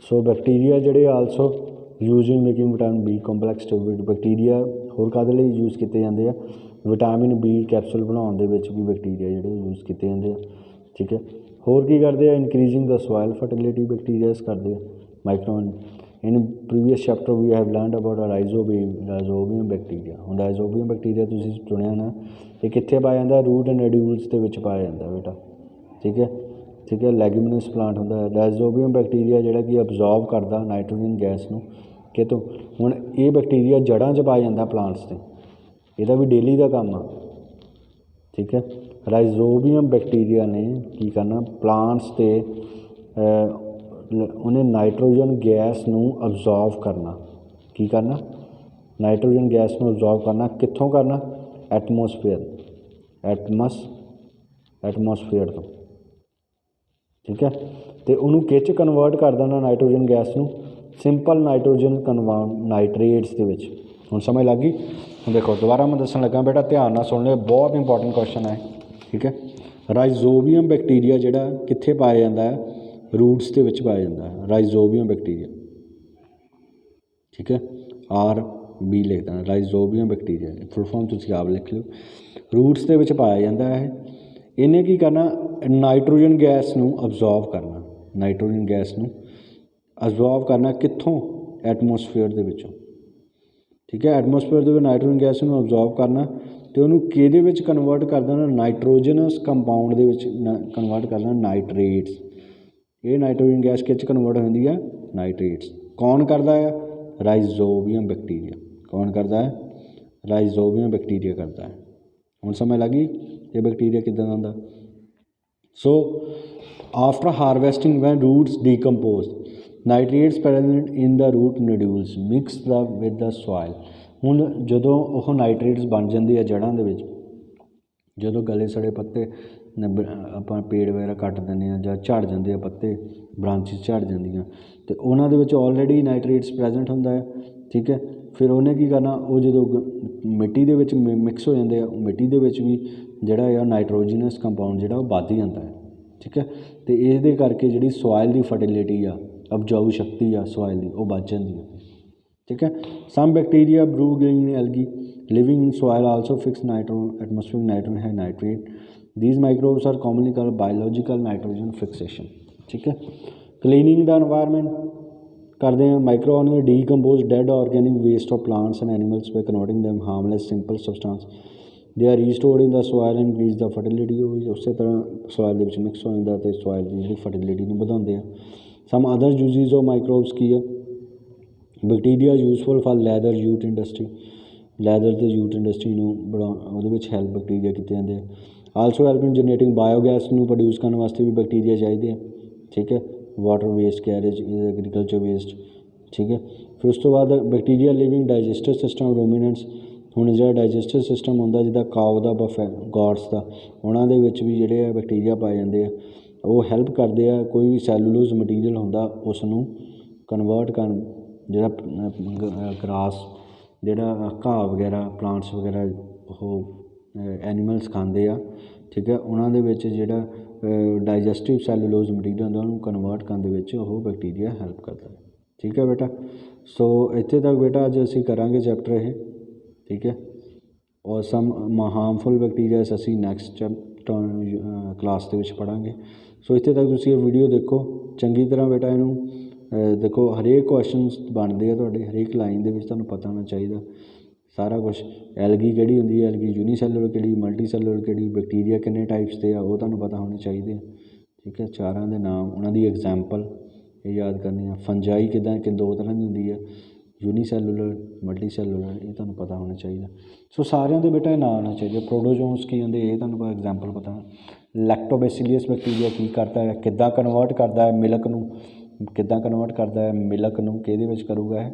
ਸੋ ਬੈਕਟੀਰੀਆ ਜਿਹੜੇ also use in making vitamin B complex bacteria ਹੋਰ ਕਾਹਦੇ ਲਈ ਯੂਜ਼ ਕੀਤੇ ਜਾਂਦੇ ਆ ਵਿਟਾਮਿਨ ਬੀ ਕੈਪਸੂਲ ਬਣਾਉਣ ਦੇ ਵਿੱਚ ਵੀ ਬੈਕਟੀਰੀਆ ਜਿਹੜੇ ਯੂਜ਼ ਕੀਤੇ ਜਾਂਦੇ ਆ ਠੀਕ ਹੈ ਹੋਰ ਕੀ ਕਰਦੇ ਆ increasing the soil fertility bacterias ਕਰਦੇ ਆ micro in previous chapter we have learned about rhizobium bacteria ਹੁਣ ਰਾਈਜ਼ੋਬੀਅਮ ਬੈਕਟੀਰੀਆ ਤੁਸੀਂ ਸੁਣਿਆ ਨਾ ਇਹ ਕਿੱਥੇ ਪਾਇਆ ਜਾਂਦਾ ਰੂਟ ਐਂਡ ਨੋਡਿਊਲਸ ਦੇ ਵਿੱਚ ਪਾਇਆ ਜਾਂਦਾ ਬੇਟਾ ਠੀਕ ਹੈ ਲੈਗੂਮੀਨਸ ਪਲਾਂਟ ਹੁੰਦਾ ਹੈ ਰਾਈਜ਼ੋਬੀਅਮ ਬੈਕਟੀਰੀਆ ਜਿਹੜਾ ਕਿ ਅਬਜ਼ੋਰਬ ਕਰਦਾ ਨਾਈਟ੍ਰੋਜਨ ਗੈਸ ਨੂੰ ਕਿਤੋਂ ਹੁਣ ਇਹ ਬੈਕਟੀਰੀਆ ਜੜ੍ਹਾਂ 'ਚ ਪਾਇਆ ਜਾਂਦਾ ਪਲਾਂਟਸ 'ਤੇ ਇਹਦਾ ਵੀ ਡੇਲੀ ਦਾ ਕੰਮ ਆ ਠੀਕ ਹੈ ਰਾਈਜ਼ੋਬੀਅਮ ਬੈਕਟੀਰੀਆ ਨੇ ਕੀ ਕਰਨਾ ਪਲਾਂਟਸ 'ਤੇ ਉਹਨੇ ਨਾਈਟ੍ਰੋਜਨ ਗੈਸ ਨੂੰ ਅਬਜ਼ੋਰਬ ਕਰਨਾ ਕੀ ਕਰਨਾ ਨਾਈਟ੍ਰੋਜਨ ਗੈਸ ਨੂੰ ਅਬਜ਼ੋਰਬ ਕਰਨਾ ਕਿੱਥੋਂ ਕਰਨਾ ਐਟਮੋਸਫੀਅਰ ਤੋਂ ਠੀਕ ਹੈ ਅਤੇ ਉਹਨੂੰ ਕਿਹ ਕਨਵਰਟ ਕਰ ਦੇਣਾ ਨਾਈਟ੍ਰੋਜਨ ਗੈਸ ਨੂੰ ਸਿੰਪਲ ਨਾਈਟ੍ਰੋਜਨ ਨਾਈਟ੍ਰੇਟਸ ਦੇ ਵਿੱਚ ਹੁਣ ਸਮਝ ਲੱਗ ਗਈ ਹੁਣ ਦੇਖੋ ਦੁਬਾਰਾ ਮੈਂ ਦੱਸਣ ਲੱਗਾ ਬੇਟਾ ਧਿਆਨ ਨਾਲ ਸੁਣ ਲਿਓ ਬਹੁਤ ਇੰਪੋਰਟੈਂਟ ਕੁਐਸਚਨ ਹੈ ਠੀਕ ਹੈ ਰਾਈਜ਼ੋਬੀਅਮ ਬੈਕਟੀਰੀਆ ਜਿਹੜਾ ਕਿੱਥੇ ਪਾਇਆ ਜਾਂਦਾ ਹੈ ਰੂਟਸ ਦੇ ਵਿੱਚ ਪਾਇਆ ਜਾਂਦਾ ਹੈ ਰਾਈਜ਼ੋਬੀਅਮ ਬੈਕਟੀਰੀਆ ਠੀਕ ਹੈ RB ਲਿਖ ਦੇਣਾ ਰਾਈਜ਼ੋਬੀਅਮ ਬੈਕਟੀਰੀਆ ਫੁੱਲ ਫਾਰਮ ਤੁਸੀਂ ਆਪ ਲਿਖ ਲਿਓ ਰੂਟਸ ਦੇ ਵਿੱਚ ਪਾਇਆ ਜਾਂਦਾ ਹੈ ਇਹਨੇ ਕੀ ਕਰਨਾ ਨਾਈਟ੍ਰੋਜਨ ਗੈਸ ਨੂੰ ਅਬਜ਼ੋਰਬ ਕਰਨਾ ਕਿੱਥੋਂ ਐਟਮੋਸਫੀਅਰ ਦੇ ਵਿੱਚੋਂ ਠੀਕ ਹੈ ਐਟਮੋਸਫੀਅਰ ਦੇ ਵਿੱਚ ਨਾਈਟ੍ਰੋਜਨ ਗੈਸ ਨੂੰ ਅਬਜ਼ੋਰਬ ਕਰਨਾ ਅਤੇ ਉਹਨੂੰ ਕਿਹਦੇ ਵਿੱਚ ਕਨਵਰਟ ਕਰ ਦੇਣਾ ਨਾਈਟ੍ਰੋਜਨਸ ਕੰਪਾਊਂਡ ਦੇ ਵਿੱਚ ਕਨਵਰਟ ਕਰ ਦੇਣਾ ਨਾਈਟ੍ਰੇਟਸ ਇਹ ਨਾਈਟ੍ਰੋਜਨ ਗੈਸ ਕਿਹ 'ਚ ਕਨਵਰਟ ਹੁੰਦੀ ਆ ਨਾਈਟ੍ਰੇਟਸ ਕੌਣ ਕਰਦਾ ਆ ਰਾਈਜ਼ੋਬੀਅਮ ਬੈਕਟੀਰੀਆ ਕਰਦਾ ਹੈ ਹੁਣ ਸਮਝ ਲੱਗ ਗਈ ਇਹ ਬੈਕਟੀਰੀਆ ਕਿੱਦਾਂ ਦਾ ਹੁੰਦਾ so after harvesting when roots decompose nitrates present in the root nodules mix the with the soil ਹੁਣ ਜਦੋਂ ਉਹ ਨਾਈਟ੍ਰੇਟਸ ਬਣ ਜਾਂਦੇ ਆ ਜੜ੍ਹਾਂ ਦੇ ਵਿੱਚ ਜਦੋਂ ਗਲੇ ਸੜੇ ਪੱਤੇ ਆਪਾਂ ਪੇੜ ਵਗੈਰਾ ਕੱਟ ਦਿੰਦੇ ਹਾਂ ਜਾਂ ਝੜ ਜਾਂਦੇ ਆ ਪੱਤੇ ਬ੍ਰਾਂਚਿਸ ਝੜ ਜਾਂਦੀਆਂ ਅਤੇ ਉਹਨਾਂ ਦੇ ਵਿੱਚ ਆਲਰੇਡੀ ਨਾਈਟ੍ਰੇਟਸ ਪ੍ਰੈਜ਼ੈਂਟ ਹੁੰਦਾ ਹੈ ਠੀਕ ਹੈ ਫਿਰ ਉਹਨੇ ਕੀ ਕਰਨਾ ਉਹ ਜਦੋਂ ਮਿੱਟੀ ਦੇ ਵਿੱਚ ਮਿਕਸ ਹੋ ਜਾਂਦੇ ਆ ਮਿੱਟੀ ਦੇ ਵਿੱਚ ਵੀ ਜਿਹੜਾ ਆ ਨਾਈਟ੍ਰੋਜਨਸ ਕੰਪਾਊਂਡ ਜਿਹੜਾ ਉਹ ਵੱਧ ਜਾਂਦਾ ਹੈ ਠੀਕ ਹੈ ਅਤੇ ਇਹਦੇ ਕਰਕੇ ਜਿਹੜੀ ਸੋਇਲ ਦੀ ਫਰਟੀਲਿਟੀ ਆ ਉਪਜਾਊ ਸ਼ਕਤੀ ਆ ਸੋਇਲ ਦੀ ਉਹ ਵੱਧ ਜਾਂਦੀ ਹੈ ਠੀਕ ਹੈ some bacteria blue green algae living in soil also fix atmospheric nitrogen nitrate. These microbes are commonly called biological nitrogen fixation. ठीक है cleaning the environment करते हैं micro organism decompose dead organic waste of plants and animals by converting them harmless simple substance. They are restored in the soil and increase the fertility. उस तरह soil ਦੇ ਵਿੱਚ mix ਹੋ ਜਾਂਦਾ ਤੇ soil ਦੀ ਜਿਹੜੀ fertility ਨੂੰ ਵਧਾਉਂਦੇ ਆ. Some other uses of microbes ਕੀ ਹੈ bacteria useful for leather jute industry. Leather ਅਤੇ ਜੂਟ ਇੰਡਸਟਰੀ ਨੂੰ ਉਹਦੇ ਵਿੱਚ ਹੈਲਪ ਬੈਕਟੀਰੀਆ ਕੀਤੇ ਜਾਂਦੇ ਆ ਆਲਸੋ ਹੈਲਪ ਇਨ ਜਨਰੇਟਿੰਗ ਬਾਇਓਗੈਸ ਨੂੰ ਪ੍ਰੋਡਿਊਸ ਕਰਨ ਵਾਸਤੇ ਵੀ ਬੈਕਟੀਰੀਆ ਚਾਹੀਦੇ ਆ ਠੀਕ ਹੈ water waste carriage agriculture waste ਠੀਕ ਹੈ ਫਿਰ ਉਸ ਤੋਂ ਬਾਅਦ ਬੈਕਟੀਰੀਆ ਲਿਵਿੰਗ ਡਾਈਜੈਸਟਿਵ ਸਿਸਟਮ ਰੂਮੀਨੈਂਟਸ ਹੁਣ ਜਿਹੜਾ ਡਾਈਜੈਸਟਿਵ ਸਿਸਟਮ ਹੁੰਦਾ ਜਿੱਦਾਂ ਕਾਓ ਦਾ ਗੋਡਸ ਦਾ ਉਹਨਾਂ ਦੇ ਵਿੱਚ ਵੀ ਜਿਹੜੇ ਆ ਬੈਕਟੀਰੀਆ ਪਾਏ ਜਾਂਦੇ ਆ ਉਹ ਹੈਲਪ ਕਰਦੇ ਆ ਕੋਈ ਵੀ ਸੈਲੂਲੋਜ਼ ਮਟੀਰੀਅਲ ਹੁੰਦਾ ਉਸ ਨੂੰ ਕਨਵਰਟ ਕਰਨ ਜਿਹੜਾ ਗਰਾਸ ਜਿਹੜਾ ਘਾਹ ਵਗੈਰਾ ਪਲਾਂਟਸ ਵਗੈਰਾ ਉਹ ਐਨੀਮਲਸ ਖਾਂਦੇ ਆ ਠੀਕ ਹੈ ਉਹਨਾਂ ਦੇ ਵਿੱਚ ਜਿਹੜਾ ਡਾਈਜੈਸਟਿਵ ਸੈਲੂਲੋਜ਼ ਮਟੀਰੀਅਲ ਹੁੰਦਾ ਉਹਨੂੰ ਕਨਵਰਟ ਕਰਨ ਦੇ ਵਿੱਚ ਉਹ ਬੈਕਟੀਰੀਆ ਹੈਲਪ ਕਰਦਾ ਠੀਕ ਹੈ ਬੇਟਾ ਸੋ ਇੱਥੇ ਤੱਕ ਬੇਟਾ ਅੱਜ ਅਸੀਂ ਕਰਾਂਗੇ ਚੈਪਟਰ ਇਹ ਠੀਕ ਹੈ ਔਰ ਸਮ ਹਾਰਮਫੁਲ ਬੈਕਟੀਰੀਆਸ ਅਸੀਂ ਨੈਕਸਟ ਕਲਾਸ ਦੇ ਵਿੱਚ ਪੜ੍ਹਾਂਗੇ ਸੋ ਇੱਥੇ ਤੱਕ ਤੁਸੀਂ ਇਹ ਵੀਡੀਓ ਦੇਖੋ ਚੰਗੀ ਤਰ੍ਹਾਂ ਬੇਟਾ ਇਹਨੂੰ ਦੇਖੋ ਹਰੇਕ ਕੁਐਸਚਨਸ ਬਣਦੇ ਆ ਤੁਹਾਡੇ ਹਰੇਕ ਲਾਈਨ ਦੇ ਵਿੱਚ ਤੁਹਾਨੂੰ ਪਤਾ ਹੋਣਾ ਚਾਹੀਦਾ ਸਾਰਾ ਕੁਛ ਐਲਗੀ ਕਿਹੜੀ ਹੁੰਦੀ ਹੈ ਐਲਗੀ ਯੂਨੀਸੈਲੂਲਰ ਕਿਹੜੀ ਮਲਟੀ ਸੈਲੂਲਰ ਕਿਹੜੀ ਬੈਕਟੀਰੀਆ ਕਿੰਨੇ ਟਾਈਪਸ ਦੇ ਆ ਉਹ ਤੁਹਾਨੂੰ ਪਤਾ ਹੋਣੇ ਚਾਹੀਦੇ ਆ ਠੀਕ ਹੈ ਚਾਰਾਂ ਦੇ ਨਾਮ ਉਹਨਾਂ ਦੀ ਐਗਜ਼ਾਮਪਲ ਇਹ ਯਾਦ ਕਰਨੀ ਆ ਫੰਜਾਈ ਕਿੱਦਾਂ ਕਿ ਦੋ ਤਰ੍ਹਾਂ ਦੀ ਹੁੰਦੀ ਆ ਯੂਨੀਸੈਲੂਲਰ ਮਲਟੀ ਸੈਲੂਲਰ ਇਹ ਤੁਹਾਨੂੰ ਪਤਾ ਹੋਣਾ ਚਾਹੀਦਾ ਸੋ ਸਾਰਿਆਂ ਦੇ ਬੇਟਾ ਇਹ ਨਾਂ ਆਉਣਾ ਚਾਹੀਦਾ ਪ੍ਰੋਟੋਜ਼ੋਨਸ ਕੀ ਹੁੰਦੇ ਇਹ ਤੁਹਾਨੂੰ ਐਗਜ਼ਾਮਪਲ ਪਤਾ ਲੈਕਟੋਬੈਸਿਲੀਅਸ ਬੈਕਟੀਰੀਆ ਕੀ ਕਰਦਾ ਹੈ ਕਿੱਦਾਂ ਕਨਵਰਟ ਕਰਦਾ ਹੈ ਮਿਲਕ ਨੂੰ ਕਿੱਦਾਂ ਕਨਵਰਟ ਕਰਦਾ ਹੈ ਮਿਲਕ ਨੂੰ ਕਿਹਦੇ ਵਿੱਚ ਕਰੂਗਾ ਇਹ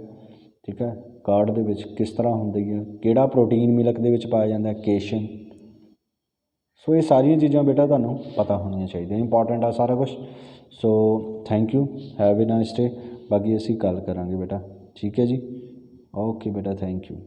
ਠੀਕ ਹੈ ਕਾਰਡ ਦੇ ਵਿੱਚ ਕਿਸ ਤਰ੍ਹਾਂ ਹੁੰਦੀ ਹੈ ਕਿਹੜਾ ਪ੍ਰੋਟੀਨ ਮਿਲਕ ਦੇ ਵਿੱਚ ਪਾਇਆ ਜਾਂਦਾ ਹੈ ਕੇਸ਼ਨ ਸੋ ਇਹ ਸਾਰੀਆਂ ਚੀਜ਼ਾਂ ਬੇਟਾ ਤੁਹਾਨੂੰ ਪਤਾ ਹੋਣੀਆਂ ਚਾਹੀਦੀਆਂ ਇੰਪੋਰਟੈਂਟ ਆ ਸਾਰਾ ਕੁਛ so thank you have A nice day ਬਾਕੀ ਅਸੀਂ ਗੱਲ ਕਰਾਂਗੇ ਬੇਟਾ ਠੀਕ ਹੈ ਜੀ ਓਕੇ ਬੇਟਾ ਥੈਂਕ ਯੂ